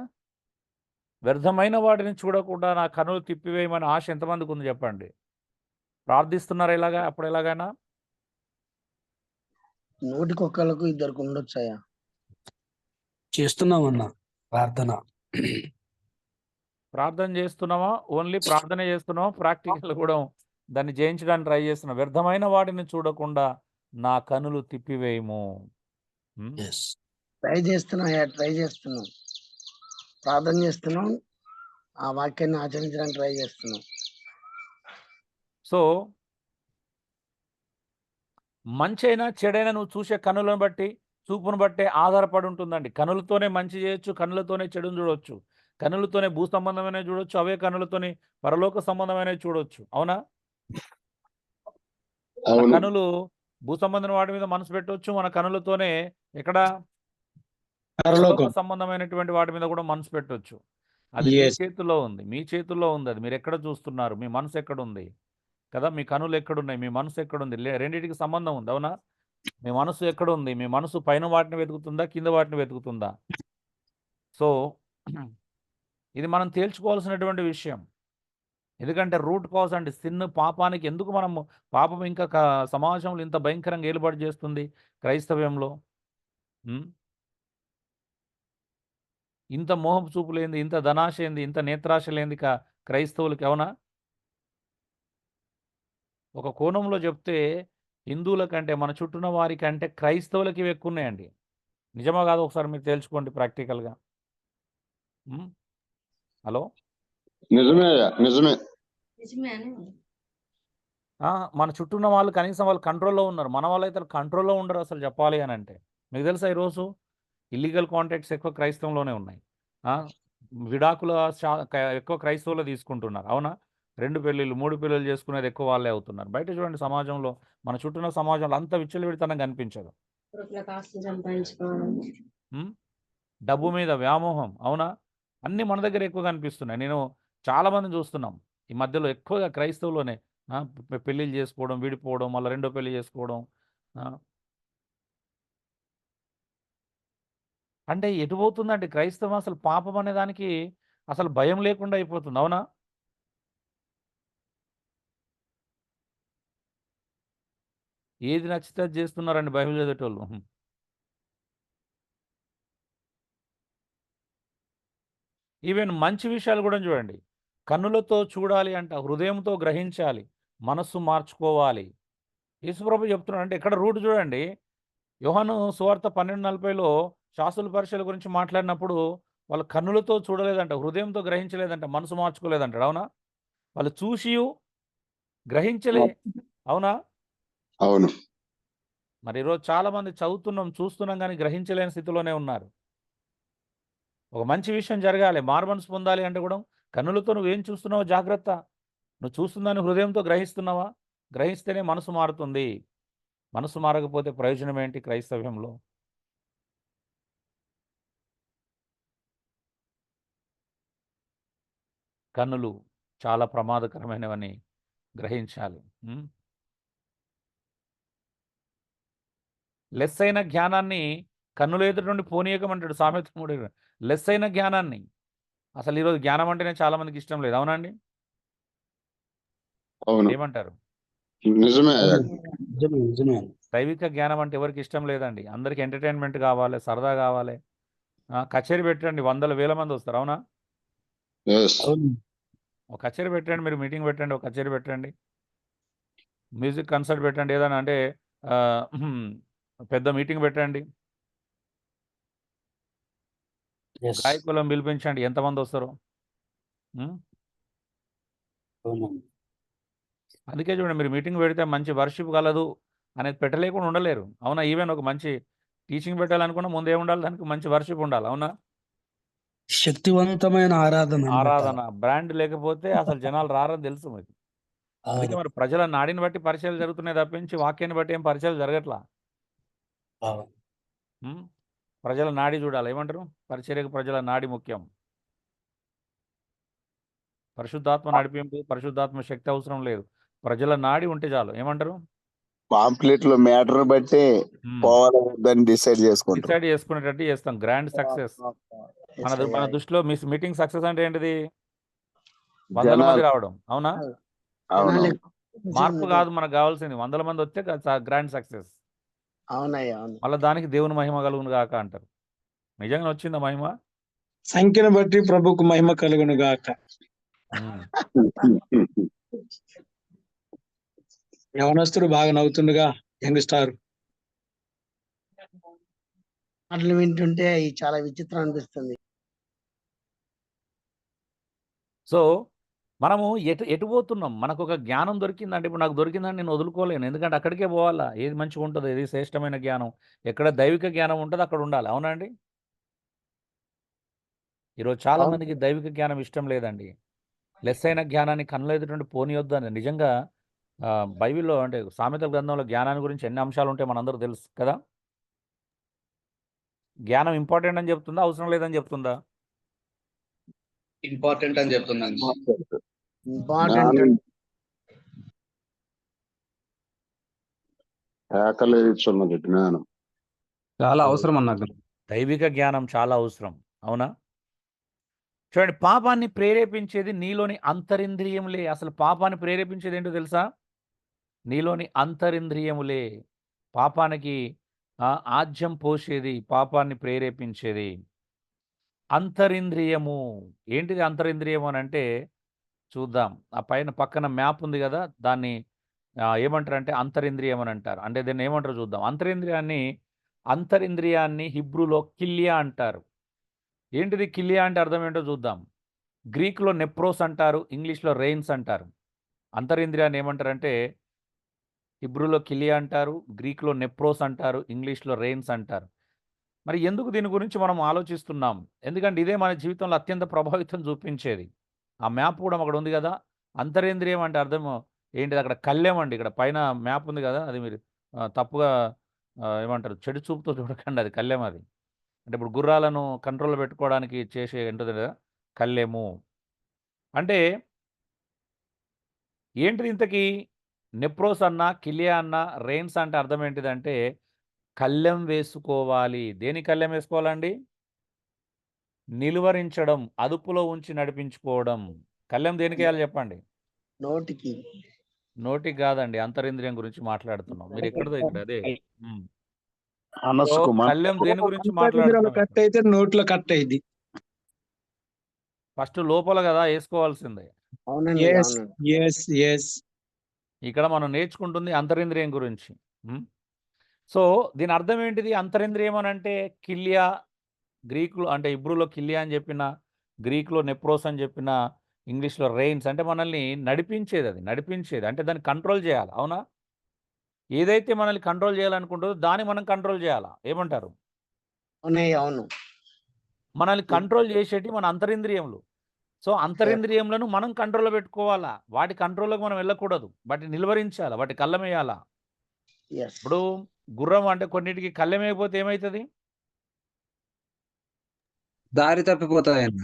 వ్యర్థమైన వాటిని చూడకుండా నా కనులు తిప్పివేయమని ఆశ ఎంతమందికి ఉంది చెప్పండి? ప్రార్థిస్తున్నారా ఇలాగా? అప్పుడు ఎలాగైనా
నూటికొక్కలకు ఇద్దరికి ఉండొచ్చాయా?
చేస్తున్నామన్నా ప్రార్థన.
ప్రార్థన చేస్తున్నావా? ఓన్లీ ప్రార్థన చేస్తున్నావా? ప్రాక్టికల్ కూడా దాన్ని జయించడానికి ట్రై చేస్తున్నావు? వ్యర్థమైన వాటిని చూడకుండా నా కనులు తిప్పివేయము.
ట్రై చేస్తున్నాం, ప్రార్థన చేస్తున్నాం, ఆ వాక్యాన్ని ఆచరించడానికి ట్రై చేస్తున్నాం.
సో మంచైనా చెడైనా నువ్వు చూసే కనులను బట్టి, చూపును బట్టే ఆధారపడి ఉంటుందండి. కనులతోనే మంచి చేయొచ్చు, కనులతోనే చెడును చూడొచ్చు, కనులతోనే భూ సంబంధమైన చూడొచ్చు, అవే కనులతోనే పరలోక సంబంధమైనవి చూడొచ్చు. అవునా? మన కనులు భూ సంబంధమైన వాటి మీద మనసు పెట్టవచ్చు, మన కనులతోనే ఎక్కడ పరలోక సంబంధమైనటువంటి వాటి మీద కూడా మనసు పెట్టవచ్చు. అది మీ చేతుల్లో ఉంది, మీ చేతుల్లో ఉంది. అది మీరు ఎక్కడ చూస్తున్నారు, మీ మనసు ఎక్కడుంది కదా. మీ కనులు ఎక్కడున్నాయి, మీ మనసు ఎక్కడుంది, రెండింటికి సంబంధం ఉంది. అవునా? మీ మనసు ఎక్కడుంది? మీ మనసు పైన వాటిని వెతుకుతుందా, కింద వాటిని వెతుకుతుందా? సో ఇది మనం తేల్చుకోవాల్సినటువంటి విషయం. ఎందుకంటే రూట్ కాజ్ అండి సిన్, పాపానికి. ఎందుకు మనము పాపం ఇంకా సమాజంలో ఇంత భయంకరంగా ఏలుబడి చేస్తుంది క్రైస్తవ్యంలో? ఇంత మోహపు చూపు లేనిది, ఇంత ధనాశ ఏంది, ఇంత నేత్రాశ లేనిది క్రైస్తవులకి. అవునా? ఒక కోణంలో చెప్తే హిందువుల కంటే, మన చుట్టూన్న వారి కంటే క్రైస్తవులకి ఇవి ఎక్కువ ఉన్నాయండి. నిజమా కాదు? ఒకసారి మీరు తేల్చుకోండి ప్రాక్టికల్గా. హలో,
నిజమే.
మన చుట్టూ ఉన్న వాళ్ళు కనీసం వాళ్ళు కంట్రోల్లో ఉన్నారు. మన వాళ్ళు అయితే కంట్రోల్లో ఉండరు అసలు చెప్పాలి అని అంటే. మీకు తెలుసా ఈరోజు ఇల్లీగల్ కాంటాక్ట్స్ ఎక్కువ క్రైస్తవంలోనే ఉన్నాయి. విడాకుల ఎక్కువ క్రైస్తవులు తీసుకుంటున్నారు. అవునా? 2 పెళ్ళిళ్ళు 3 పెళ్ళిళ్ళు చేసుకునేది ఎక్కువ వాళ్ళే అవుతున్నారు. బయట చూడండి సమాజంలో, మన చుట్టూన్న సమాజంలో అంత విచ్చలవిడితనం కనిపించదు. డబ్బు మీద వ్యామోహం. అవునా? అన్నీ మన దగ్గర ఎక్కువ కనిపిస్తున్నాయి. నేను చాలామంది చూస్తున్నాం ఈ మధ్యలో ఎక్కువగా క్రైస్తవులోనే పెళ్ళిళ్ళు చేసుకోవడం, విడిపోవడం, మళ్ళీ రెండో పెళ్లి చేసుకోవడం. అంటే ఎటు పోతుందంటే క్రైస్తవం అసలు పాపం అనే దానికి అసలు భయం లేకుండా అయిపోతుంది. అవునా? ఏది నచ్చితే అది చేస్తున్నారండి బైబిల్ చదివేటోళ్ళు. ఈవెన్ మంచి విషయాలు కూడా చూడండి. కన్నులతో చూడాలి అంట, హృదయంతో గ్రహించాలి, మనస్సు మార్చుకోవాలి. యేసుప్రభు చెప్తున్నాడు. అంటే ఎక్కడ రూట్ చూడండి. యోహాను సువార్త 12:40లో శాస్త్రుల పరిచయాల గురించి మాట్లాడినప్పుడు వాళ్ళు కన్నులతో చూడలేదంట, హృదయంతో గ్రహించలేదంట, మనసు మార్చుకోలేదంటాడు. అవునా? వాళ్ళు చూసియు గ్రహించలే. అవునా?
అవును.
మరి ఈరోజు చాలా మంది చదువుతున్నాం, చూస్తున్నాం కానీ గ్రహించలేని స్థితిలోనే ఉన్నారు. ఒక మంచి విషయం జరగాలి, మారుమనసు పొందాలి అంటే కూడా కన్నులతో నువ్వేం చూస్తున్నావో జాగ్రత్త. నువ్వు చూస్తుందని హృదయంతో గ్రహిస్తున్నావా? గ్రహిస్తేనే మనసు మారుతుంది. మనసు మారకపోతే ప్రయోజనం ఏంటి క్రైస్తవ్యంలో? కన్నులు చాలా ప్రమాదకరమైనవని గ్రహించాలి. లెస్ అయిన జ్ఞానాన్ని కన్నుల ఎదుటి నుండి పోనీయకమంటాడు సామెత 3. లెస్ అయిన జ్ఞానాన్ని. అసలు ఈరోజు జ్ఞానం అంటేనే చాలా మందికి ఇష్టం లేదు. అవునండి?
అవును.
ఏమంటారు?
నిజమే అయ్యా.
నిజమే.
దైవిక జ్ఞానం అంటే ఎవరికి ఇష్టం లేదండి. అందరికి ఎంటర్టైన్మెంట్ కావాలి, సరదా కావాలి. కచేరీ పెట్టండి, 100,000 మంది వస్తారు. అవునా?
Yes.
ఒక కచేరీ పెట్టండి, మీరు మీటింగ్ పెట్టండి, ఒక కచేరీ పెట్టండి, మ్యూజిక్ కన్సర్ట్ పెట్టండి, ఏదైనా అంటే పెద్ద మీటింగ్ పెట్టండి,
Yes.
గాయకులను పిలిపించండి, ఎంతమంది వస్తారు?
అవునండి.
అందుకే చూడండి, మీరు మీటింగ్ పెడితే మంచి వర్షిప్ కలదు అనేది పెట్టలేకుండా ఉండలేరు. అవునా? ఈవెన్ ఒక మంచి టీచింగ్ పెట్టాలనుకున్న ముందు ఏముండాలి? దానికి మంచి వర్షిప్ ఉండాలి. అవునా?
శక్తివంతమైన ఆరాధన అన్నమాట.
ఆరాధన బ్రాండ్ లేకపోతే అసలు జనాలు రారని తెలుసు మీకు. అందుకే
అవును.
మరి ప్రజల నాడిని బట్టి పరిచయాలు జరుగుతున్నాయి తప్పించి వాక్యాన్ని బట్టి ఏం పరిచయాలు జరగట్లా.
అవును.
ప్రజల నాడి చూడాలి. ఏమంటారు? పరిచర్యకు ప్రజల నాడి ముఖ్యం. పరిశుద్ధాత్మ నడిపింపు, పరిశుద్ధాత్మ శక్తి అవసరం లేదు. ప్రజల నాడి ఉంటే చాలు. ఏమంటారు?
పాంప్లెట్ లో మ్యాటర్ బట్టి పోవాలని డిసైడ్ చేసుకుంటారు.
డిసైడ్ చేసుకునేటట్టు చేస్తాం. Grand success. మన దృష్టిలో మీటింగ్ సక్సెస్ అంటే ఏంటిది? 100 మంది రావడం. అవునా?
అవును.
మార్పు కాదు మనకు కావాల్సింది, 100 మంది వస్తే గ్రాండ్ సక్సెస్.
అవునయ్యా, అవును.
మళ్ళీ దానికి దేవుని మహిమ కలుగును గాక అంటారు. నిజంగా వచ్చిందా మహిమ?
సంఖ్యను బట్టి ప్రభుకు మహిమ కలుగును గాక. యవనస్తుడు బాగా నవ్వుతుండగా యంగ్ స్టార్.
అట్లా వింటుంటే చాలా విచిత్రం అనిపిస్తుంది.
సో మనము ఎటు పోతున్నాం? మనకు ఒక జ్ఞానం దొరికిందంటే, ఇప్పుడు నాకు దొరికిందని నేను వదులుకోలేను. ఎందుకంటే అక్కడికే పోవాలా. ఏది మంచిగా ఉంటుందో, ఏది శ్రేష్టమైన జ్ఞానం, ఎక్కడ దైవిక జ్ఞానం ఉంటుందో అక్కడ ఉండాలి. అవునండి? ఈరోజు చాలా మందికి దైవిక జ్ఞానం ఇష్టం లేదండి. లెస్ అయిన జ్ఞానాన్ని కన్నుల ఎదుటి పోనీయొద్దు అని నిజంగా బైబిల్లో అంటే సామెతల గ్రంథంలో జ్ఞానాన్ని గురించి ఎన్ని అంశాలు ఉంటాయి మనందరూ తెలుసు కదా. జ్ఞానం ఇంపార్టెంట్ అని చెప్తుందా, అవసరం లేదని చెప్తుందా?
ఇంపార్టెంట్ అని చెప్తున్నాను.
ఇంపార్టెంట్.
ఆకలిస్తున్నది జ్ఞానం.
చాలా అవసరం అన్నది.
దైవిక జ్ఞానం చాలా అవసరం. అవునా? చూడండి, పాపాన్ని ప్రేరేపించేది నీలోని అంతరింద్రియములే. అసలు పాపాన్ని ప్రేరేపించేది ఏంటో తెలుసా? నీలోని అంతరింద్రియములే. పాపానికి ఆజ్యం పోసేది, పాపాన్ని ప్రేరేపించేది అంతరింద్రియము. ఏంటిది అంతరింద్రియము అని అంటే చూద్దాం. ఆ పక్కన మ్యాప్ ఉంది కదా, దాన్ని ఏమంటారంటే అంతరింద్రియం అని అంటారు. అంటే దీన్ని ఏమంటారు చూద్దాం. అంతరింద్రియాన్ని హిబ్రూలో కిల్యా అంటారు. ఏంటిది కిల్యా అంటే అర్థం ఏంటో చూద్దాం. గ్రీక్లో నెప్రోస్ అంటారు, ఇంగ్లీష్లో రెయిన్స్ అంటారు. అంతరింద్రియాన్ని ఏమంటారంటే హిబ్రూలో కిలియా అంటారు, గ్రీక్లో నెప్రోస్ అంటారు, ఇంగ్లీష్లో రెయిన్స్ అంటారు. మరి ఎందుకు దీని గురించి మనం ఆలోచిస్తున్నాం? ఎందుకంటే ఇదే మన జీవితంలో అత్యంత ప్రభావితం చూపించేది. ఆ మ్యాప్ కూడా అక్కడ ఉంది కదా. అంతరింద్రియం అంటే అర్థం ఏంటిది? అక్కడ కళ్ళెం అండి. ఇక్కడ పైన మ్యాప్ ఉంది కదా, అది మీరు తప్పుగా ఏమంటారు, చెడు చూపుతో చూడకండి, అది కళ్ళెం. అది అంటే ఇప్పుడు గుర్రాలను కంట్రోల్లో పెట్టుకోవడానికి చేసే ఉంటుంది కదా, కళ్ళెము. అంటే ఏంటిది ఇంతకీ? నెప్రోస్ అన్నా, కిలియా అన్నా, రెయిన్స్ అంటే అర్థం ఏంటిదంటే కళ్ళెం వేసుకోవాలి. దేని కళ్ళెం వేసుకోవాలండి? నిలువరించడం, అదుపులో ఉంచి నడిపించుకోవడం. కళ్ళెం దేనికి వేయాలి చెప్పండి?
నోటికి.
నోటికి కాదండి, అంతరింద్రియం గురించి మాట్లాడుతున్నాం. మీరు ఎక్కడదో ఇక్కడ అదే.
మనసుకు
కళ్ళెం దేని గురించి మాట్లాడుతున్నాం?
కట్ అయితే నోట్లో కట్ అయింది.
ఫస్ట్ లోపల కదా వేసుకోవాల్సిందే.
అవునండి
ఎస్
అవునండి
ఎస్ ఎస్
ఇక్కడ మనం నేర్చుకుంటుంది అంతరింద్రియం గురించి. సో దీని అర్థం ఏంటిది? అంతరింద్రియం అని అంటే కిలియా, గ్రీకులో అంటే ఇబ్రూలో కిలియా అని చెప్పిన, గ్రీకులో నెప్రోస్ అని చెప్పిన, ఇంగ్లీష్లో రెయిన్స్ అంటే మనల్ని నడిపించేది. అది నడిపించేది అంటే దాన్ని కంట్రోల్ చేయాలి. అవునా? ఏదైతే మనల్ని కంట్రోల్ చేయాలనుకుంటుందో దాన్ని మనం కంట్రోల్ చేయాలా? ఏమంటారు?
అవునయ్య అవును
మనల్ని కంట్రోల్ చేసేటి మన అంతరింద్రియములు. సో అంతరింద్రియములను మనం కంట్రోల్లో పెట్టుకోవాలా. వాటి కంట్రోల్లోకి మనం వెళ్ళకూడదు. వాటిని నిలువరించాలా, వాటి కళ్ళమేయాలా.
ఎస్
ఇప్పుడు గుర్రం అంటే కొన్నిటికి కళ్ళెమేయకపోతే ఏమవుతుంది?
దారి తప్పిపోతాయి అన్న.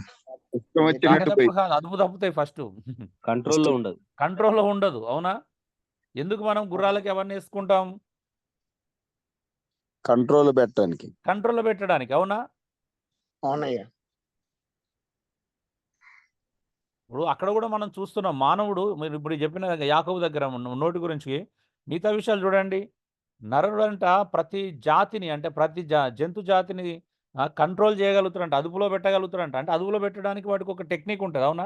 ఇష్టం వచ్చినట్టు పోయి
కాదు, అదుపు తప్పుతాయి ఫస్ట్.
కంట్రోల్లో ఉండదు.
కంట్రోల్లో ఉండదు. అవునా? ఎందుకు మనం గుర్రాలకి అవన్నీ వేసుకుంటాం?
కంట్రోల్ పెట్టడానికి.
కంట్రోల్లో పెట్టడానికి. అవునా?
అవునయ్య
ఇప్పుడు అక్కడ కూడా మనం చూస్తున్నాం మానవుడు. మీరు ఇప్పుడు చెప్పిన యాకోబు దగ్గర నోటి గురించి మిగతా విషయాలు చూడండి. నరుడంట ప్రతి జాతిని అంటే ప్రతి జంతు జాతిని కంట్రోల్ చేయగలుగుతారంట, అదుపులో పెట్టగలుగుతారంట. అంటే అదుపులో పెట్టడానికి వాటికి ఒక టెక్నిక్ ఉంటుంది. అవునా?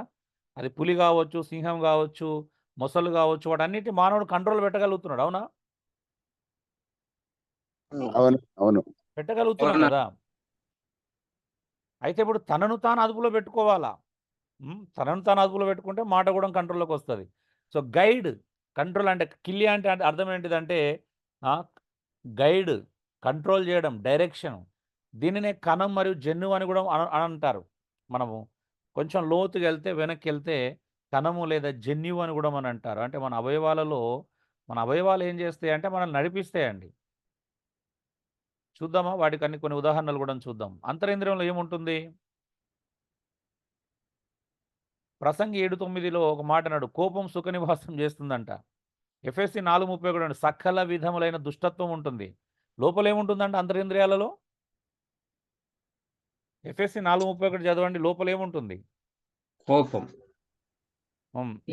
అది పులి కావచ్చు, సింహం కావచ్చు, మొసలు కావచ్చు, వాటన్నిటి మానవుడు కంట్రోల్ పెట్టగలుగుతున్నాడు. అవునా?
అవును అవును
పెట్టగలుగుతున్నాం
అవునా?
కదా. అయితే ఇప్పుడు తనను తాను అదుపులో పెట్టుకోవాలా. తనను తాను అదుపులో పెట్టుకుంటే మాట కూడా కంట్రోల్లోకి వస్తుంది. సో గైడ్, కంట్రోల్ అంటే కిల్లి అంటే అర్థం ఏంటిదంటే గైడ్, కంట్రోల్ చేయడం, డైరెక్షన్. దీనినే కణం మరియు జన్ను అని కూడా అని అంటారు. మనము కొంచెం లోతుకి వెళ్తే వెనక్కి వెళ్తే కణము లేదా జన్యువు అని కూడా మనం అంటారు. అంటే మన అవయవాలలో మన అవయవాలు ఏం చేస్తాయి అంటే మనల్ని నడిపిస్తాయండి. చూద్దామా? వాటికి అన్ని కొన్ని ఉదాహరణలు కూడా చూద్దాం. అంతరింద్రియంలో ఏముంటుంది? ప్రసంగి 7:9లో ఒక మాట అన్నాడు, కోపం సుఖ నివాసం చేస్తుందంట. ఎఫ్ఎస్సి 4:31 సకల విధములైన దుష్టత్వం ఉంటుంది. లోపల ఏముంటుందంట అంతరింద్రియాలలో? ఎఫ్ఎస్సి 4:31 చదవండి. లోపల ఏముంటుంది?
కోపం.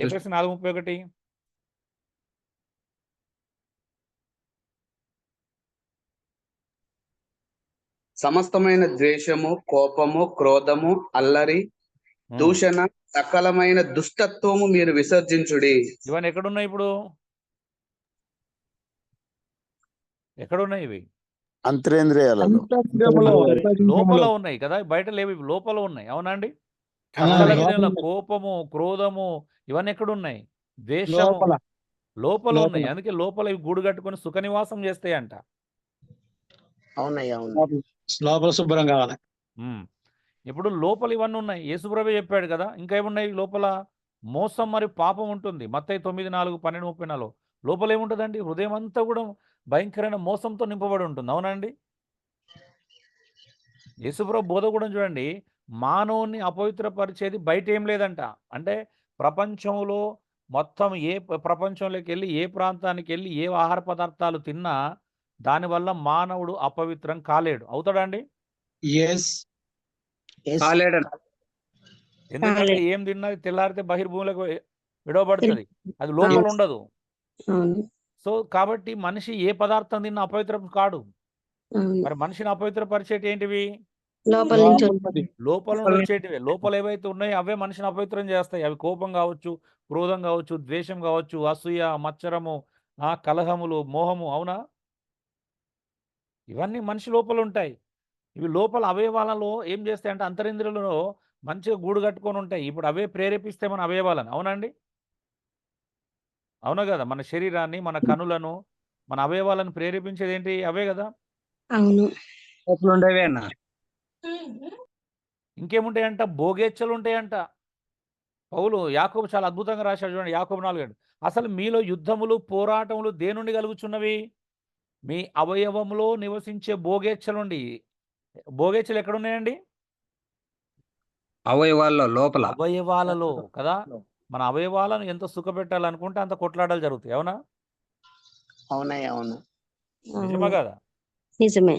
ఎఫ్ఎస్సి 4:31
సమస్తమైన ద్వేషము, కోపము, క్రోధము, అల్లరి, దూషణ, సకలమైన దుష్టత్వము మీరు విసర్జించుడి.
ఇవన్నీ ఎక్కడున్నాయి ఇప్పుడు? ఎక్కడున్నాయి ఇవి?
అంతరేంద్రియాలలో.
లోపల ఉన్నాయి కదా, బయట లేవు. ఇవి లోపల ఉన్నాయి. అవునండి? సకల విధముల కోపము, క్రోధము ఇవన్నీ ఎక్కడున్నాయి? ద్వేషము లోపల ఉన్నాయి. అందుకే లోపల ఇవి గూడు కట్టుకొని సుఖ నివాసం చేస్తాయంట.
అవునయ్య అవును
లోపల శుభ్రం కావాలి.
ఇప్పుడు లోపల ఇవన్నీ ఉన్నాయి. యేసుప్రభు చెప్పాడు కదా. ఇంకా ఏమున్నాయి లోపల? మోసం మరియు పాపం ఉంటుంది. మత్తయి 9:4, 12:34 లోపల ఏముంటుందండి? హృదయం అంతా కూడా భయంకరమైన మోసంతో నింపబడి ఉంటుంది. అవునండి? యేసుప్రభు బోధ కూడా చూడండి, మానవుని అపవిత్రపరిచేది బయట ఏం లేదంట. అంటే ప్రపంచంలో మొత్తం ప్రపంచంలోకి వెళ్ళి ఏ ప్రాంతానికి వెళ్ళి ఏ ఆహార పదార్థాలు తిన్నా దానివల్ల మానవుడు అపవిత్రం కాలేడు. అవుతాడా అండి? ఎందుకంటే ఏం తిన్నది తెల్లారితే బహిర్భూమిలోకి విడవబడుతుంది. అది లోపల ఉండదు. సో కాబట్టి మనిషి ఏ పదార్థం తిన్నా అపవిత్రం కాడు. మరి మనిషిని అపవిత్రపరిచేటి ఏంటివి? లోపల నుండి వచ్చేటివే. లోపల ఏవైతే ఉన్నాయో అవే మనిషిని అపవిత్రం చేస్తాయి. అవి కోపం కావచ్చు, క్రోధం కావచ్చు, ద్వేషం కావచ్చు, అసూయ, మత్సరము, కలహములు, మోహము. అవునా? ఇవన్నీ మనిషి లోపల ఉంటాయి. ఇవి లోపల అవయవాలలో ఏం చేస్తాయి అంటే అంతరింద్రియాలలో మంచిగా గూడు కట్టుకొని ఉంటాయి. ఇప్పుడు అవే ప్రేరేపిస్తే మన అవయవాలను. అవునండి? అవునా కదా? మన శరీరాన్ని, మన కనులను, మన అవయవాలను ప్రేరేపించేది ఏంటి? అవే కదా.
అవును.
ఉండేవే అన్న.
ఇంకేముంటాయంట? భోగేచ్ఛలు ఉంటాయంట. పౌలు యాకోబు చాలా అద్భుతంగా రాశాడు చూడండి. యాకోబు 4 అసలు మీలో యుద్ధములు, పోరాటములు దేని నుండి కలుగుచున్నవి? మీ అవయవములో నివసించే భోగేచ్ఛలుండి. భోగేచ్ఛలు ఎక్కడున్నాయండి?
అవయవాల్లో లోపల.
అవయవాలలో కదా. మన అవయవాలను ఎంత సుఖపెట్టాలనుకుంటే అంత కొట్లాటలు జరుగుతాయి. అవునా?
అవునయ్య అవును
నిజమా కదా?
నిజమే.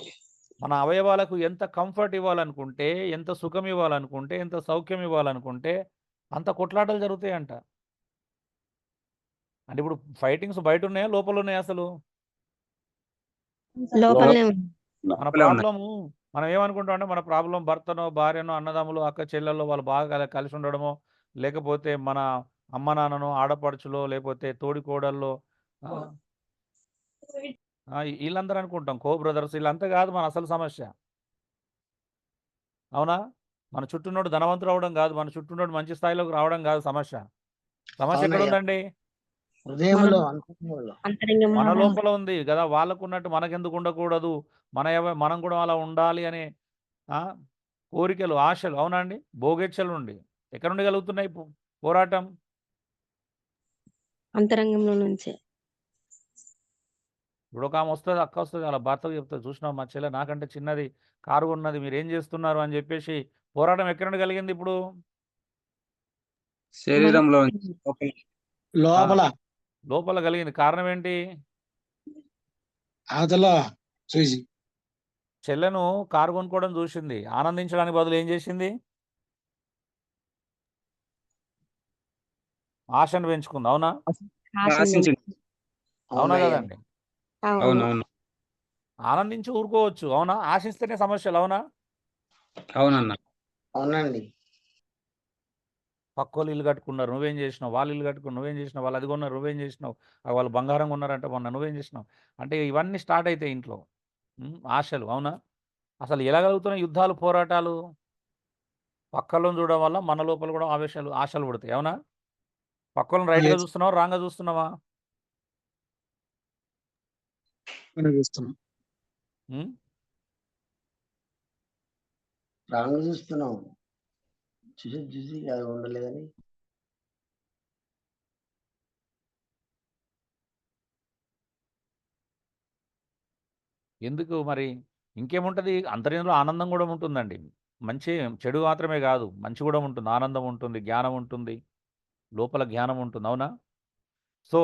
మన అవయవాలకు ఎంత కంఫర్ట్ ఇవ్వాలనుకుంటే, ఎంత సుఖం ఇవ్వాలనుకుంటే, ఎంత సౌఖ్యం ఇవ్వాలనుకుంటే అంత కొట్లాటలు జరుగుతాయంట. అంటే ఇప్పుడు ఫైటింగ్స్ బయట ఉన్నాయా, లోపల ఉన్నాయా? అసలు
లోపలనే ఉంది.
మన ప్రాబ్లము మనం ఏమనుకుంటాం అంటే మన ప్రాబ్లం భర్తనో, భార్యనో, అన్నదమ్ములు, అక్క చెల్లెల్లో వాళ్ళు బాగా కలిసి ఉండడమో, లేకపోతే మన అమ్మ నాన్ననో, ఆడపడుచులో, లేకపోతే తోడికోడల్లో వీళ్ళందరూ అనుకుంటాం. బ్రదర్స్ వీళ్ళంతా కాదు మన అసలు సమస్య. అవునా? మన చుట్టూనోడు ధనవంతుడు అవ్వడం కాదు, మన చుట్టూనోడు మంచి స్థాయిలోకి రావడం కాదు సమస్య. సమస్య
అవునయ్యా.
ఎక్కడుందండి?
హృదయంలో అంతరంగంలో.
మన లోపల ఉంది కదా. వాళ్ళకున్నట్టు మనకెందుకు ఉండకూడదు? మనం కూడా అలా ఉండాలి అనే కోరికలు, ఆశలు, అవునా అండి? భోగేచ్ఛలు ఉండి ఎక్కడ నుండి కలుగుతున్నాయి పోరాటం?
అంతరంగంలో నుంచే.
ఇప్పుడు ఒక ఆమె వస్తుంది, అక్క వస్తుంది, అలా భర్తకు చెప్తుంది, చూసినావు మా చెల్లె నాకంటే చిన్నది, కారు ఉన్నది, మీరు ఏం చేస్తున్నారు అని చెప్పేసి పోరాటం ఎక్కడ నుండి కలిగింది ఇప్పుడు?
శరీరంలో లోపల.
లోపల
లోపల కలిగింది. కారణం ఏంటి?
అవతల చూసి
చెల్లెను కారు కొనుక్కోవడం చూసింది, ఆనందించడానికి బదులు ఏం చేసింది? ఆశను పెంచుకుంది. అవునా?
ఆశించింది.
అవునా
అవునయ్యా.
కదండి?
అవును.
అవునవును.
ఆనందించి ఊరుకోవచ్చు, అవునా? ఆశిస్తేనే సమస్యలు, అవునా?
అవునన్నా.
అవునండి.
పక్కోళ్ళు ఇల్లు కట్టుకున్నారు, నువ్వేం చేసినావు? వాళ్ళు ఇల్లు కట్టుకున్నారు, నువ్వేం చేసినావు? వాళ్ళు అది కొన్నారు, నువ్వేం చేసినావు? వాళ్ళు బంగారం కొన్నారంట మొన్న, నువ్వేం చేసినావు? అంటే ఇవన్నీ స్టార్ట్ అవుతాయి ఇంట్లో. ఆశలు, అవునా? అసలు ఎలా కలుగుతున్నాయి యుద్ధాలు, పోరాటాలు? పక్కలను చూడడం వల్ల మన లోపల కూడా ఆశలు పుడతాయి, అవునా? పక్కలను రైట్గా చూస్తున్నావా, రాంగ్గా చూస్తున్నావా?
చూస్తున్నాం.
ఉం?
రాంగ్ చూస్తున్నాం. చూసి అది ఉండలేదని.
ఎందుకు మరి? ఇంకేముంటుంది? అంతర్యంలో ఆనందం కూడా ఉంటుందండి. చెడు మాత్రమే కాదు, మంచి కూడా ఉంటుంది, ఆనందం ఉంటుంది, జ్ఞానం ఉంటుంది, లోపల జ్ఞానం ఉంటుంది, అవునా? సో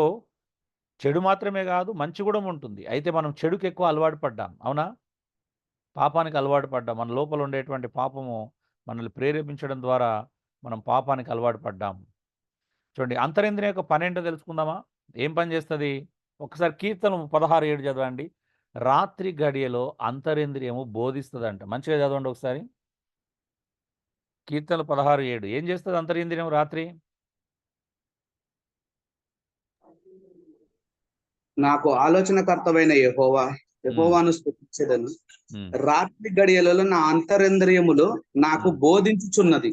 చెడు మాత్రమే కాదు, మంచి కూడా ఉంటుంది. అయితే మనం చెడుకు ఎక్కువ అలవాటు పడ్డాం, అవునా? పాపానికి అలవాటు పడ్డాం. మన లోపల ఉండేటువంటి పాపము మనల్ని ప్రేరేపించడం ద్వారా మనం పాపానికి అలవాటు పడ్డాం. చూడండి, అంతరింద్రియం యొక్క పని ఏంటో తెలుసుకుందామా? ఏం పని చేస్తుంది? ఒకసారి కీర్తనం 16:7 చదవండి. రాత్రి గడియలో అంతరింద్రియము బోధిస్తుందంట. మంచిగా చదవండి ఒకసారి. కీర్తనలు 16:7 ఏం చేస్తుంది అంతరింద్రియం రాత్రి?
నాకు ఆలోచనకర్తమైన యెహోవాను స్తుతించెదను. రాత్రి గడియలలో నా అంతరింద్రియములు నాకు బోధించుచున్నది.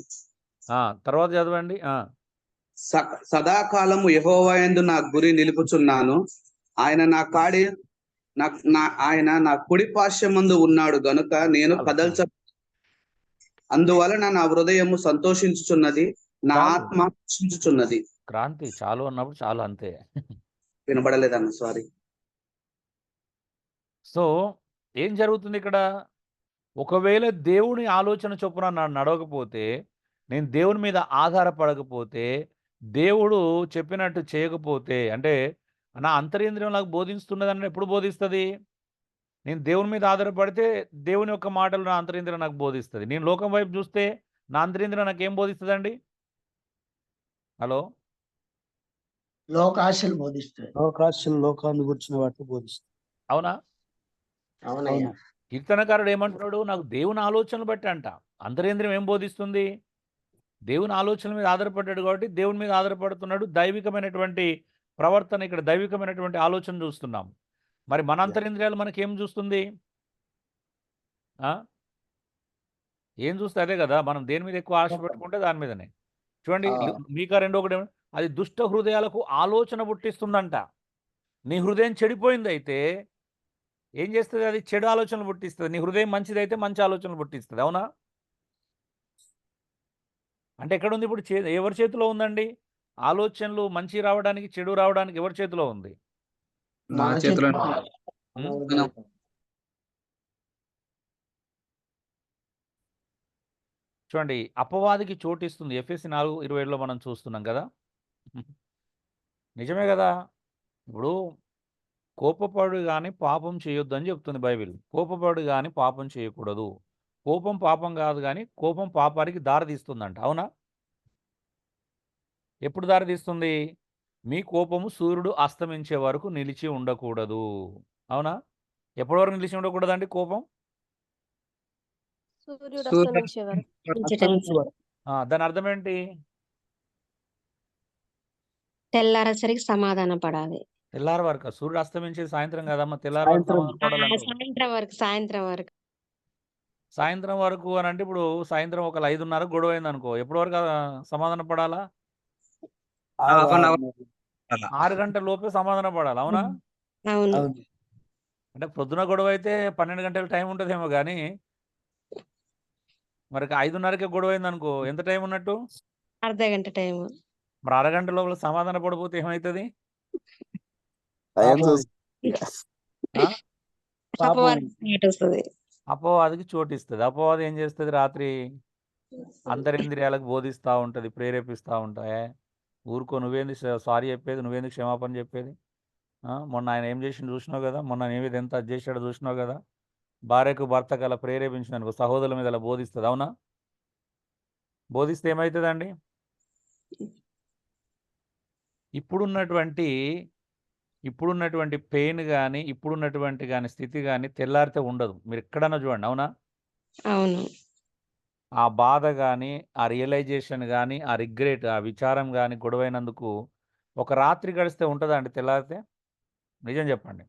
తర్వాత చదవండి.
సదాకాలము యెహోవా యందు నా గురి నిలుపుచున్నాను. ఆయన నా కుడి పార్శ్వమందు ఉన్నాడు గనుక నేను అందువలన నా హృదయము సంతోషించుచున్నది, నా ఆత్మ హర్షించుచున్నది.
క్రాంతి చాలు అన్నప్పుడు చాలు, అంతే.
వినబడలేదన్న, సారీ.
సో ఏం జరుగుతుంది ఇక్కడ? ఒకవేళ దేవుని ఆలోచన చొప్పున నడవకపోతే, నేను దేవుని మీద ఆధారపడకపోతే, దేవుడు చెప్పినట్టు చేయకపోతే, అంటే నా అంతరింద్రియం నాకు బోధిస్తున్నదని ఎప్పుడు బోధిస్తుంది? నేను దేవుని మీద ఆధారపడితే దేవుని యొక్క మాటలు నా అంతరింద్రియం నాకు బోధిస్తుంది. నేను లోకం వైపు చూస్తే నా అంతరింద్రియం నాకు ఏం బోధిస్తుందండి? హలో,
లోకాశలు బోధిస్తాయి.
లోకాన్ని గురించిన వాటిని బోధిస్తుంది.
అవునా?
అవునయ్యా.
కీర్తనకారుడు ఏమంటున్నాడు? నాకు దేవుని ఆలోచనలు బట్టి అంట. అంతరేంద్రియం ఏం బోధిస్తుంది? దేవుని ఆలోచనల మీద ఆధారపడ్డాడు కాబట్టి దేవుని మీద ఆధారపడుతున్నాడు. దైవికమైనటువంటి ప్రవర్తన, ఇక్కడ దైవికమైనటువంటి ఆలోచన చూస్తున్నాం. మరి మన అంతరింద్రియాలు మనకేం చూస్తుంది? ఏం చూస్తే అదే కదా. మనం దేని మీద ఎక్కువ ఆశ పెట్టుకుంటే దాని మీదనే. చూడండి, మీకా 2:1 అది దుష్ట హృదయాలకు ఆలోచన పుట్టిస్తుందంట. నీ హృదయం చెడిపోయిందైతే ఏం చేస్తుంది? అది చెడు ఆలోచనలు పుట్టిస్తుంది. నీ హృదయం మంచిదైతే మంచి ఆలోచనలు పుట్టిస్తుంది, అవునా? అంటే ఎక్కడుంది ఇప్పుడు? ఎవరి చేతిలో ఉందండి? ఆలోచనలు మంచి రావడానికి, చెడు రావడానికి ఎవరి చేతిలో ఉంది?
నా చేతిలో.
చూడండి, అపవాదికి చోటిస్తుంది. ఎఫెసీ 4:27లో మనం చూస్తున్నాం కదా. నిజమే కదా. ఇప్పుడు కోపపడు కానీ పాపం చేయొద్దు అని చెప్తుంది బైబిల్. కోపపడు కానీ పాపం చేయకూడదు. కోపం పాపం కాదు, కానీ కోపం పాపానికి దారి తీస్తుందంట, అవునా? ఎప్పుడు దారి తీస్తుంది? మీ కోపము సూర్యుడు అస్తమించే వరకు నిలిచి ఉండకూడదు, అవునా? ఎప్పటి వరకు నిలిచి ఉండకూడదండి కోపం?
సూర్యుడు
సూర్య
అస్తమించే వరకు
అస్తమించే వరకు.
దాని అర్థం ఏంటి?
తెల్లారేసరికి సమాధాన పడాలి.
తెల్లారి వరకు సూర్యుడు అస్తమించేది సాయంత్రం కదమ్మా, తెల్లారి వరకు
సాయంత్రం
సమాధానం పడాలంటావు.
సాయంత్రం వరకు
సాయంత్రం వరకు అని అంటే ఇప్పుడు సాయంత్రం ఒక 5:30 గొడవ అయింది అనుకో, ఎప్పటి వరకు సమాధానం పడాలా?
హాఫ్ అన్ అవర్
6 గంటల లోపే సమాధానం పడాలి, అవునా?
అవును.
అవును.
అంటే పొద్దున గొడవ అయితే 12 గంటల టైం ఉంటుందేమో కానీ మరి 5:30కే గొడవ అయింది అనుకో, ఎంత టైం ఉన్నట్టు?
అర్ధ గంట టైం.
మరి అరగంట లోపల సమాధాన పడిపోతే ఏమవుతుంది?
టైం
పాపం.
చూసి
ఆ?
పాపం.
అపవాదం స్టార్ట్ వస్తుంది.
అపవాదికి చోటిస్తుంది. అపవాది ఏం చేస్తుంది? రాత్రి అంతరింద్రియాలకు బోధిస్తూ ఉంటుంది, ప్రేరేపిస్తూ ఉంటాయి. ఊరుకో, నువ్వేంది సారీ చెప్పేది, నువ్వేందుకు క్షమాపణ చెప్పేది? మొన్న ఆయన ఏం చేసిండు చూసినావు కదా, మొన్న ఏది ఎంత అది చేశాడో చూసినావు కదా. భార్యకు భర్తకు అలా ప్రేరేపించినందుకు సహోదరుల మీద అలా బోధిస్తుంది, అవునా? బోధిస్తే ఏమవుతుందండి? ఇప్పుడున్నటువంటి పెయిన్ కానీ ఇప్పుడున్నటువంటి కానీ స్థితి కానీ తెల్లారితే ఉండదు. మీరు ఎక్కడన్నా చూడండి, అవునా?
అవును.
ఆ బాధ కానీ, ఆ రియలైజేషన్ కానీ, ఆ రిగ్రెట్, ఆ విచారం కానీ గొడవైనందుకు ఒక రాత్రి గడిస్తే ఉంటుందా అండి తెల్లారితే? నిజం చెప్పండి.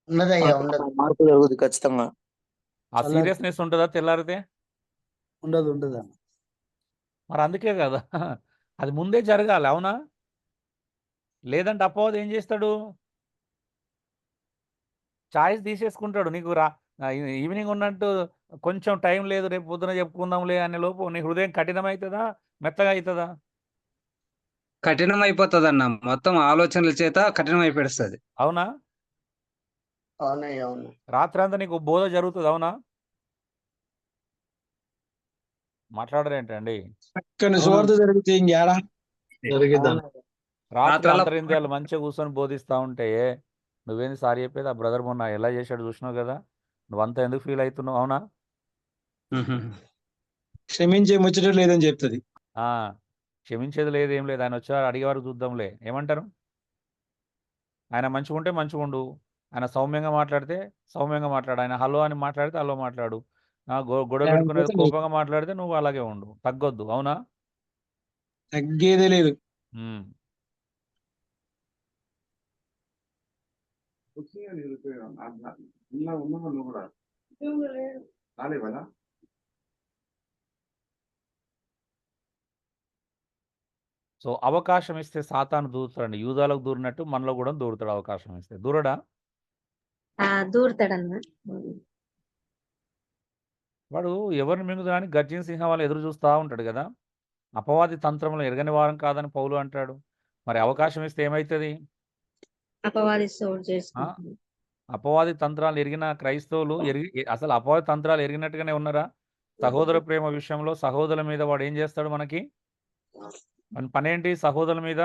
ఉండదయ్యా, ఉండదు.
మార్పు జరుగుతుంది ఖచ్చితంగా.
ఆ సీరియస్నెస్ ఉంటుందా తెల్లారితే?
ఉండదు అన్న.
మరి అందుకే కదా అది ముందే జరగాలి, అవునా? లేదంటే అపవాది ఏం చేస్తాడు? చాయిస్ తీసేసుకుంటాడు. నీకు ఈవినింగ్ ఉన్నట్టు కొంచెం టైం లేదు, రేపు పొద్దున చెప్పుకుందాంలే అనే లోపు నీ హృదయం కఠినమవుతుందా, మెత్తగా అవుతుందా?
కఠినం అయిపోతుంది అన్న, మొత్తం ఆలోచనల చేత కఠినం అయిపోతుంది.
అవునా?
అవునయ్యా, అవును.
రాత్రి అంతా నీకు బోధ జరుగుతుంది, అవునా? మాట్లాడరేంటండి?
కానీ సువార్త జరిగితే ఇంకేడా జరిగిద్దాం.
అవునయ్యా.
రాత్రి
రాత్రల్లా
అంతరింద్రియాలు మంచిగా కూర్చొని బోధిస్తూ ఉంటే నువ్వేంది సారీ చెప్పేది? ఆ బ్రదర్ మొన్న ఎలా చేశాడు చూసినావు కదా, నువ్వంతా ఎందుకు ఫీల్ అవుతున్నావు, అవునా?
క్షమించే ముచ్చట లేదని చెప్తుంది.
క్షమించేది లేదు, ఏం లేదు. ఆయన వచ్చారు అడిగేవారు చూద్దాంలే ఏమంటారు? ఆయన మంచిగా ఉంటే మంచిగా ఉండు, ఆయన సౌమ్యంగా మాట్లాడితే సౌమ్యంగా మాట్లాడు, ఆయన హలో అని మాట్లాడితే హలో మాట్లాడు, గొడవ పెట్టుకునేది కోపంగా మాట్లాడితే నువ్వు అలాగే ఉండు, తగ్గొద్దు, అవునా?
తగ్గేదే లేదు.
ఉమ్. సో అవకాశం ఇస్తే సాతాను దూరుతాడండి. యూదాలకు దూరినట్టు మనలో కూడా దూరుతాడు అవకాశం ఇస్తే. దూరడా?
దూరుతాడన్న.
వాడు ఎవరిని మింగుదాని గర్జిన సింహం వల్ల ఎదురు చూస్తూ ఉంటాడు కదా. అపవాది తంత్రంలో ఎరగని వారం కాదని పౌలు అంటాడు. మరి అవకాశం ఇస్తే ఏమవుతుంది?
అపవాది సోడు చేసుకుంటుంది.
అపవాది తంత్రాలు ఎరిగిన క్రైస్తవులు అసలు అపవాది తంత్రాలు ఎరిగినట్టుగానే ఉన్నారా? సహోదర ప్రేమ విషయంలో సహోదరుల మీద వాడు ఏం చేస్తాడు? మనకి పనేంటి? సహోదరుల మీద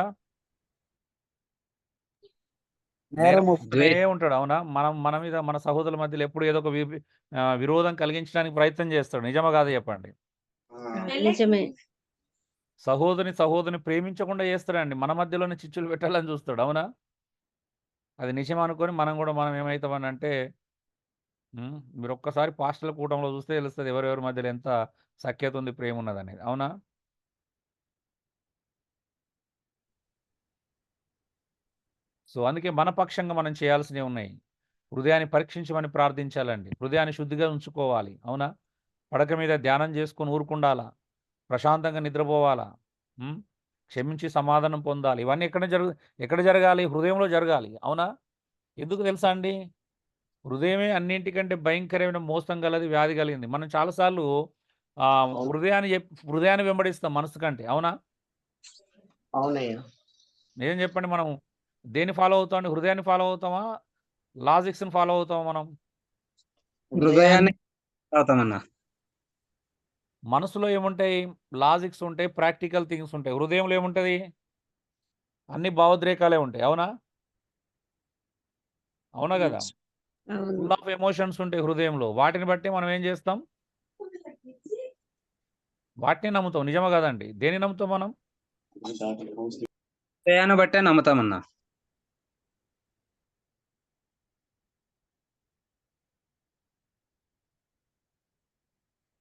ఉంటాడు, అవునా? మన మీద మన సహోదరుల మధ్యలో ఎప్పుడు ఏదో ఒక విరోధం కలిగించడానికి ప్రయత్నం చేస్తాడు. నిజమా కాదు చెప్పండి?
నిజమే.
సహోదరిని ప్రేమించకుండా చేస్తాడండి, మన మధ్యలోనే చిచ్చులు పెట్టాలని చూస్తాడు, అవునా? అది నిజం అనుకొని మనం ఏమవుతామని అంటే మీరు ఒక్కసారి పాస్టర్ల కూటంలో చూస్తే తెలుస్తుంది ఎవరెవరి మధ్యలో ఎంత సఖ్యత ఉంది, ప్రేమ ఉన్నది అనేది, అవునా? సో అందుకే మన పక్షంగా మనం చేయాల్సినవి ఉన్నాయి. హృదయాన్ని పరీక్షించమని ప్రార్థించాలండి. హృదయాన్ని శుద్ధిగా ఉంచుకోవాలి, అవునా? పడక మీద ధ్యానం చేసుకొని ఊరుకుండాలా, ప్రశాంతంగా నిద్రపోవాలా, క్షమించి సమాధానం పొందాలి. ఇవన్నీ ఎక్కడ జరగాలి? హృదయంలో జరగాలి, అవునా? ఎందుకు తెలుసా అండి? హృదయమే అన్నింటికంటే భయంకరమైన మోసం గలది, వ్యాధి కలిగింది. మనం చాలాసార్లు హృదయాన్ని వెంబడిస్తాం మనసు కంటే, అవునా?
అవునయ్యా.
నిజం చెప్పండి, మనం దేన్ని ఫాలో అవుతాం? హృదయాన్ని ఫాలో అవుతామా, లాజిక్స్ని ఫాలో అవుతామా? మనం
హృదయాన్ని అవుతామన్నా.
మనసులో ఏముంటాయి? లాజిక్స్ ఉంటాయి, ప్రాక్టికల్ థింగ్స్ ఉంటాయి. హృదయంలో ఏముంటుంది? అన్ని భావోద్రేకాలే ఉంటాయి, అవునా? అవునా కదా? ఫుల్ ఆఫ్ ఎమోషన్స్ ఉంటాయి హృదయంలో. వాటిని బట్టి మనం ఏం చేస్తాం? వాటిని నమ్ముతాం. నిజమా కదండి? దేన్ని నమ్ముతాం మనం?
హృదయాన్ని బట్టే నమ్ముతామన్నా.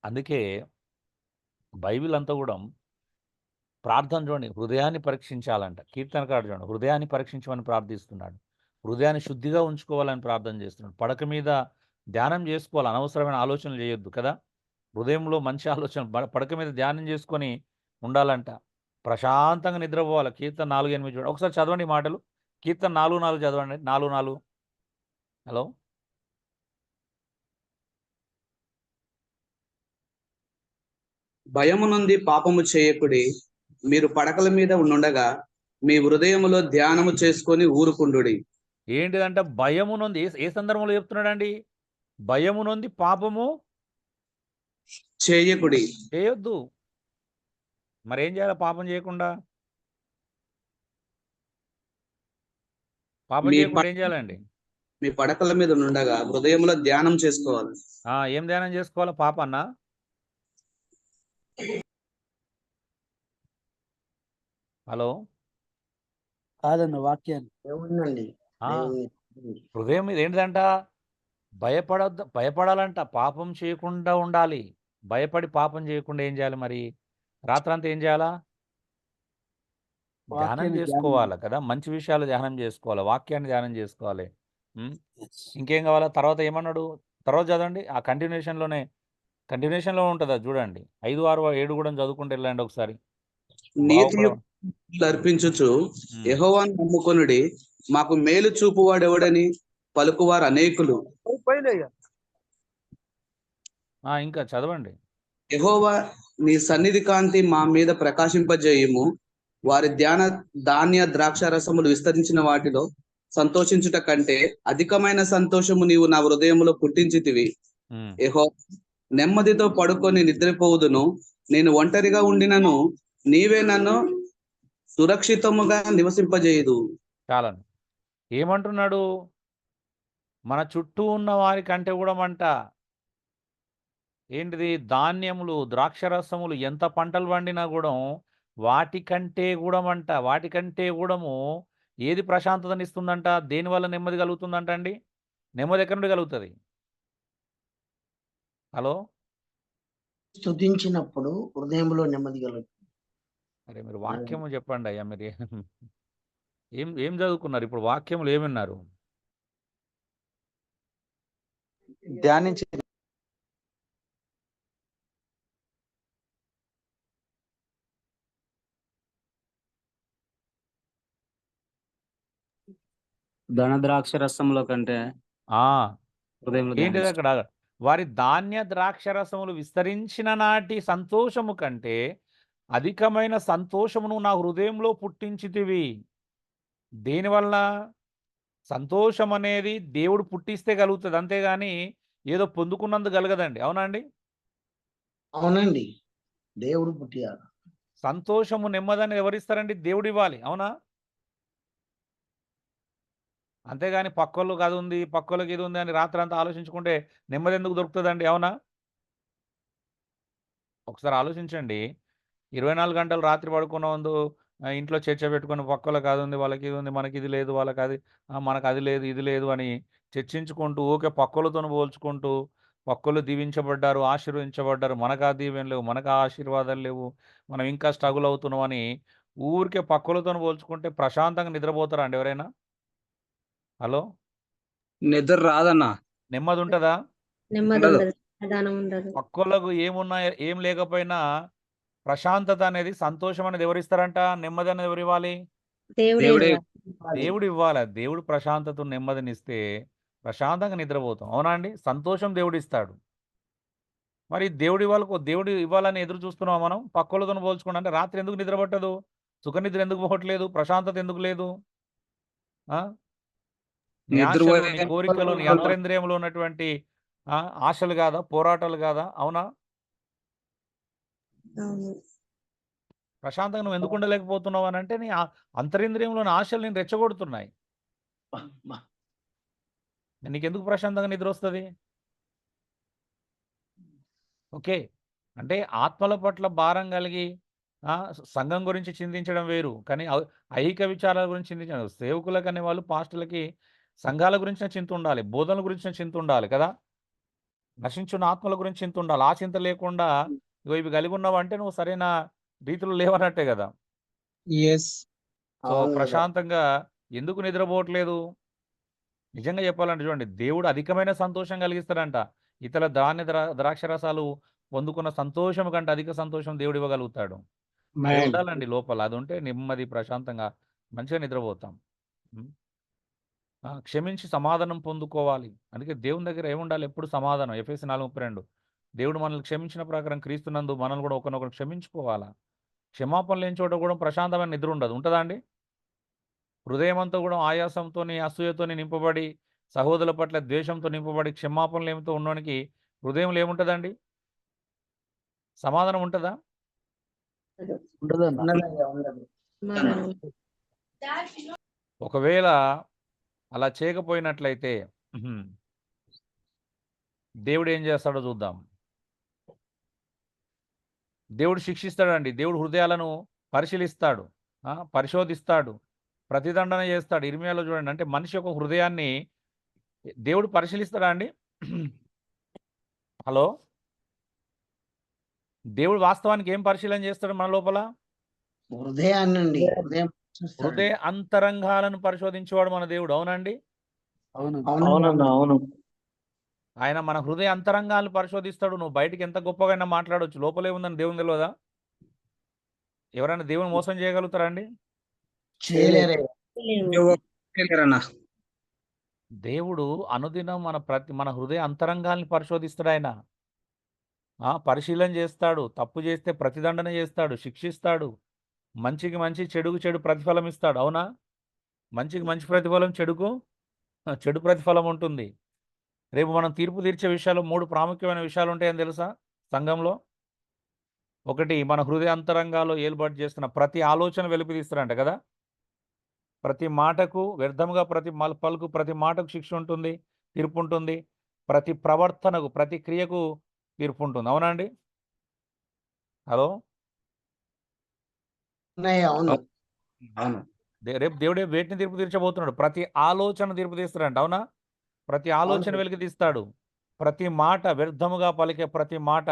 అందుకే బైబిల్ అంతా కూడా ప్రార్థన చూడండి, హృదయాన్ని పరీక్షించాలంట. కీర్తనకారుడు చూడండి, హృదయాన్ని పరీక్షించమని ప్రార్థిస్తున్నాడు. హృదయాన్ని శుద్ధిగా ఉంచుకోవాలని ప్రార్థన చేస్తున్నాడు. పడక మీద ధ్యానం చేసుకోవాలి, అనవసరమైన ఆలోచనలు చేయొద్దు కదా. హృదయంలో మంచి ఆలోచన, పడక మీద ధ్యానం చేసుకొని ఉండాలంట. ప్రశాంతంగా నిద్రపోవాలి. కీర్తన 4:8 చూడండి. ఒకసారి చదవండి ఈ మాటలు. కీర్తన 4:4 చదవండి. 4:4. హలో,
భయము నుండి పాపము చేయకుడి, మీరు పడకల మీద ఉండుండగా మీ హృదయములో ధ్యానము చేసుకొని ఊరుకుండుడి.
ఏంటిదంట? భయము నొంది. ఏ సందర్భంలో చెప్తున్నాడండి? భయము నొంది పాపము
చేయకుడి.
చేయొద్దు. మరి ఏం చేయాలి పాపం చేయకుండా? పాపం
మీ
చేయకుండా ఏం చేయాలండి?
మీ పడకల మీద ఉండగా హృదయంలో ధ్యానం చేసుకోవాలి.
ఏం ధ్యానం చేసుకోవాలి? పాపన్న హలో,
కాదన్న వాక్యాన్ని.
దేవుడినండి.
ఆ,
దేవుని
హృదయం మీద ఏంటిదంట? భయపడాలంట. పాపం చేయకుండా ఉండాలి. భయపడి పాపం చేయకుండా ఏం చేయాలి మరి? రాత్రంతా ఏం చేయాలా? ధ్యానం
వాక్యాన్ని
చేసుకోవాలి కదా. మంచి విషయాలు ధ్యానం చేసుకోవాలి, వాక్యాన్ని ధ్యానం చేసుకోవాలి.
ధ్యానం.
ఇంకేం కావాలా? తర్వాత ఏమన్నాడు? తర్వాత చదవండి. ఆ కంటిన్యూషన్లో ఉంటుంది, అది చూడండి. 5, 6, 7 కూడా చదువుకుంటూ వెళ్ళండి ఒకసారి.
నీతి అర్పించుచు యెహోవాను నమ్ముకొనుడి, మాకు మేలు చూపువాడెవడని పలుకువారు అనేకులు.
ఇంకా చదవండి.
యెహోవా నీ సన్నిధి కాంతి మా మీద ప్రకాశింపజేయుము, వారి ధాన్య ద్రాక్ష రసములు విస్తరించిన వాటిలో సంతోషించుట కంటే అధికమైన సంతోషము నీవు నా హృదయములో పుట్టించితివి. యెహోవా, నెమ్మదితో పడుకొని నిద్రపోవుదును, నేను ఒంటరిగా ఉండినను నీవే నన్ను సురక్షితముగా నివసింపజేయదు.
చాలను. ఏమంటున్నాడు? మన చుట్టూ ఉన్న వారి కంటే కూడా మంట. ఏంటిది? ధాన్యములు, ద్రాక్షరసములు ఎంత పంటలు పండినా కూడా వాటికంటే కూడా మంట. వాటికంటే కూడాము ఏది ప్రశాంతతనిస్తుందంట? దేనివల్ల నెమ్మది కలుగుతుందంట అండి? నెమ్మది ఎక్కడి నుండి కలుగుతుంది? హలో,
స్తుతించినప్పుడు హృదయంలో నెమ్మది కలుగుతుంది.
అరే మీరు వాక్యము చెప్పండి అయ్యా. మీరు ఏం ఏం చదువుకున్నారు ఇప్పుడు? వాక్యములు ఏమన్నారు?
ధ్యానించి
ధన ద్రాక్ష రసంలో కంటే
ఆ
హృదయంలో
ఏంటిది
ధ్యానించు.
అక్కడ? వారి ధాన్య ద్రాక్షరసములు విస్తరించిన నాటి సంతోషము కంటే అధికమైన సంతోషమును నా హృదయంలో పుట్టించితివి. దేనివల్ల? సంతోషం అనేది దేవుడు పుట్టిస్తే కలుగుతుంది, అంతేగాని ఏదో పొందుకున్నందుకు కలగదండి. అవునా అండి?
అవునండి, దేవుడు పుట్టియాలి.
సంతోషము, నెమ్మదని ఎవరిస్తారండి? దేవుడు ఇవ్వాలి. అవునా? అంతేగాని పక్కోళ్ళకి అది ఉంది, పక్కోళ్ళకి ఇది ఉంది అని రాత్రంతా ఆలోచించుకుంటే నెమ్మది ఎందుకు దొరుకుతుందండి? అవునా? ఒకసారి ఆలోచించండి. 24 గంటలు రాత్రి పడుకున్న ముందు ఇంట్లో చర్చ పెట్టుకొని పక్కోళ్ళకి అది ఉంది, వాళ్ళకి ఇది ఉంది, మనకి ఇది లేదు, వాళ్ళకి అది మనకు అది లేదు, ఇది లేదు అని చర్చించుకుంటూ ఊరికే పక్కోళ్ళతో పోల్చుకుంటూ, పక్కోళ్ళు దీవించబడ్డారు, ఆశీర్వదించబడ్డారు, మనకు ఆ దీవెన లేవు, మనకు ఆ ఆశీర్వాదాలు లేవు, మనం ఇంకా స్ట్రగుల్ అవుతున్నాం అని ఊరికే పక్కోళ్ళతో పోల్చుకుంటే ప్రశాంతంగా నిద్రపోతారా అండి ఎవరైనా? హలో,
నిద్ర రాదన్న.
నెమ్మది ఉంటుందా?
నెమ్మది
ఉండదు.
ఉండదు, సమాధానం ఉండదు.
పక్కోళ్ళకు ఏమున్నా ఏం లేకపోయినా ప్రశాంతత అనేది, సంతోషం అనేది ఎవరిస్తారంట? నెమ్మది అనేది ఎవరు ఇవ్వాలి?
దేవుడే
దేవుడే
ఇవ్వాలి.
దేవుడు ఇవ్వాలి. దేవుడు ప్రశాంతత, నెమ్మదినిస్తే ప్రశాంతంగా నిద్రపోతాం. అవునా అండి? సంతోషం దేవుడు ఇస్తాడు. మరి దేవుడు ఇవ్వాలని ఎదురు చూస్తున్నాం మనం పక్కోళ్ళతో పోల్చుకోండి. అంటే రాత్రి ఎందుకు నిద్ర పట్టదు? సుఖనిద్ర ఎందుకు పోవట్లేదు? ప్రశాంతత ఎందుకు లేదు? నీ ఆశలు, నీ కోరికలు, నీ అంతరింద్రియంలో ఉన్నటువంటి ఆశలు కాదా? పోరాటాలు కాదా? అవునా?
అవును.
ప్రశాంతంగా నువ్వు ఎందుకు ఉండలేకపోతున్నావు అని అంటే నీ అంతరింద్రియంలోని ఆశలు నేను రెచ్చగొడుతున్నాయి. నీకెందుకు ప్రశాంతంగా నిద్ర వస్తుంది? ఓకే, అంటే ఆత్మల పట్ల భారం కలిగి సంఘం గురించి చింతించడం వేరు, కానీ ఐహిక విచారాల గురించి చింతించడం. సేవకులకు అనే వాళ్ళు, పాస్టులకి సంఘాల గురించిన చింత ఉండాలి, బోధనల గురించిన చింత ఉండాలి కదా. నశించున్న ఆత్మల గురించి చింత ఉండాలి. ఆ చింత లేకుండా ఇగో ఇవి కలిగి ఉన్నావంటే నువ్వు సరైన రీతిలో లేవన్నట్టే కదా.
ఎస్.
సో
అవును కదా.
ప్రశాంతంగా ఎందుకు నిద్రపోవట్లేదు? నిజంగా చెప్పాలంటే చూడండి, దేవుడు అధికమైన సంతోషం కలిగిస్తాడంట. ఇతర ద్రాక్ష రసాలు పొందుకున్న సంతోషం కంటే అధిక సంతోషం దేవుడు ఇవ్వగలుగుతాడు. అది
మ్యాన్.
ఉండాలండి లోపల. అది ఉంటే నెమ్మది ప్రశాంతంగా మంచిగా నిద్రపోతాం. ఉం. క్షమించి సమాధానం పొందుకోవాలి. అందుకే దేవుని దగ్గర ఏముండాలి? ఎప్పుడు సమాధానం. ఎఫెసీ 4:32 దేవుడు మనల్ని క్షమించిన ప్రకారం క్రీస్తునందు మనల్ని కూడా ఒకరినొకరు క్షమించుకోవాలా. క్షమాపణ లేని చోట కూడా ప్రశాంతమైన నిద్ర ఉండదు. ఉంటుందా అండి? హృదయమంతా కూడా ఆయాసంతోని, అసూయతోని నింపబడి, సహోదరుల పట్ల ద్వేషంతో నింపబడి, క్షమాపణలు ఏమితో ఉన్నోనికి హృదయంలో ఏముంటుందండి? సమాధానం ఉంటుందా?
ఉండదన్న.
సమాధానం.
ఒకవేళ అలా చేయకపోయినట్లయితే దేవుడు ఏం చేస్తాడో చూద్దాం. దేవుడు శిక్షిస్తాడండి. దేవుడు హృదయాలను పరిశీలిస్తాడు, పరిశోధిస్తాడు, ప్రతిదండన చేస్తాడు. ఇర్మియాలో చూడండి, అంటే మనిషి యొక్క హృదయాన్ని దేవుడు పరిశీలిస్తాడా అండి? హలో, దేవుడు వాస్తవానికి ఏం పరిశీలన చేస్తాడు మన లోపల?
హృదయాన్ని అండి. హృదయం చూస్తాడు.
హృదయ అంతరంగాలను పరిశోధించేవాడు మన దేవుడు. అవునండి.
అవునన్నా.
అవును.
ఆయన మన హృదయ అంతరంగాలను పరిశోధిస్తాడు. నువ్వు బయటికి ఎంత గొప్పగా మాట్లాడవచ్చు, లోపలే ఉందని దేవుని తెలియదా? ఎవరైనా దేవుని మోసం చేయగలుగుతారా అండి?
చేయలేరే.
లేరన్నా.
దేవుడు అనుదినం మన హృదయ అంతరంగాల్ని పరిశోధిస్తాడు. ఆయన పరిశీలన చేస్తాడు. తప్పు చేస్తే ప్రతిదండన చేస్తాడు, శిక్షిస్తాడు. మంచికి మంచి, చెడుకు చెడు ప్రతిఫలం ఇస్తాడు. అవునా? మంచికి మంచి ప్రతిఫలం, చెడుకు చెడు ప్రతిఫలం ఉంటుంది. రేపు మనం తీర్పు తీర్చే విషయాలు 3 ప్రాముఖ్యమైన విషయాలు ఉంటాయని తెలుసా సంఘంలో? ఒకటి, మన హృదయ అంతరంగాల్లో ఏలుబడి చేస్తున్న ప్రతి ఆలోచన వెలికి తీస్తారంట కదా. ప్రతి మాటకు వ్యర్థముగా ప్రతి పలుకు ప్రతి మాటకు శిక్ష ఉంటుంది, తీర్పు ఉంటుంది. ప్రతి ప్రవర్తనకు, ప్రతి క్రియకు తీర్పు ఉంటుంది. అవునా అండి? హలో,
అవును.
అవును.
రేపు దేవుడే వేటిని తీర్పు తీర్చబోతున్నాడు? ప్రతి ఆలోచన తీర్పు తీస్తాడంట. అవునా? ప్రతి ఆలోచన
అవును.
వెలికి తీస్తాడు. ప్రతి మాట, వ్యర్థముగా పలికే ప్రతి మాట,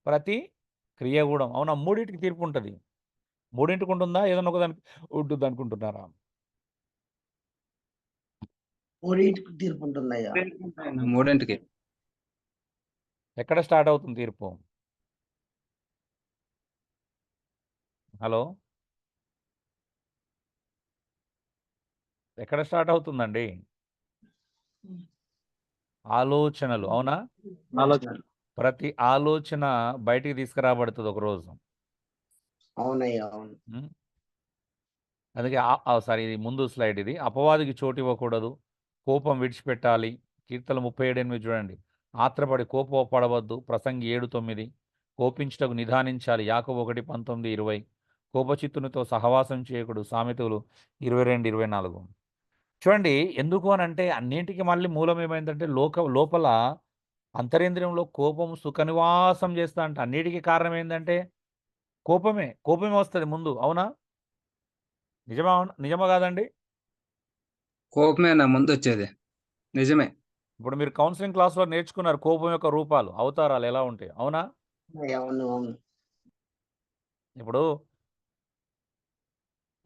ప్రతి క్రియ కూడా. అవునా? మూడింటికి తీర్పు ఉంటుంది. మూడింటికి ఉంటుందా? ఏదైనా ఒకదానికి ఉంటుంది అనుకుంటున్నారా?
మూడింటికి తీర్పు ఉంటుందయ్యా.
3ంటికి.
ఎక్కడ స్టార్ట్ అవుతుంది తీర్పు? హలో, ఎక్కడ స్టార్ట్ అవుతుందండి? ఆలోచనలు. అవునా?
ఆలోచనలు.
ప్రతి ఆలోచన బయటికి తీసుకురాబడుతుంది ఒకరోజు.
అవునయ్యా. అవును.
అందుకే సారీ, ఇది ముందు స్లైడ్. ఇది అపవాదికి చోటు ఇవ్వకూడదు, కోపం విడిచిపెట్టాలి. కీర్తన 37:8 చూడండి. ఆత్రపడి కోపపడవద్దు. ప్రసంగి 7:9. కోపించుటకు నిదానించాలి. యాకోబు 1:19-20. కోపచిత్తునితో సహవాసం చేయకుడు. సామెతలు 22:24. చూడండి, ఎందుకు అని అంటే అన్నింటికి మళ్ళీ మూలం ఏమైందంటే లోపల అంతరేంద్రియంలో కోపం సుఖనివాసం చేస్తా అంట. అన్నిటికీ కారణం ఏంటంటే కోపమే వస్తుంది ముందు. అవునా? నిజమా కాదండి?
కోపమేనా ముందు వచ్చేది? నిజమే.
ఇప్పుడు మీరు కౌన్సిలింగ్ క్లాస్లో నేర్చుకున్నారు కోపం యొక్క రూపాలు, అవతారాలు ఎలా ఉంటాయి. అవునా?
అవును. అవును.
ఇప్పుడు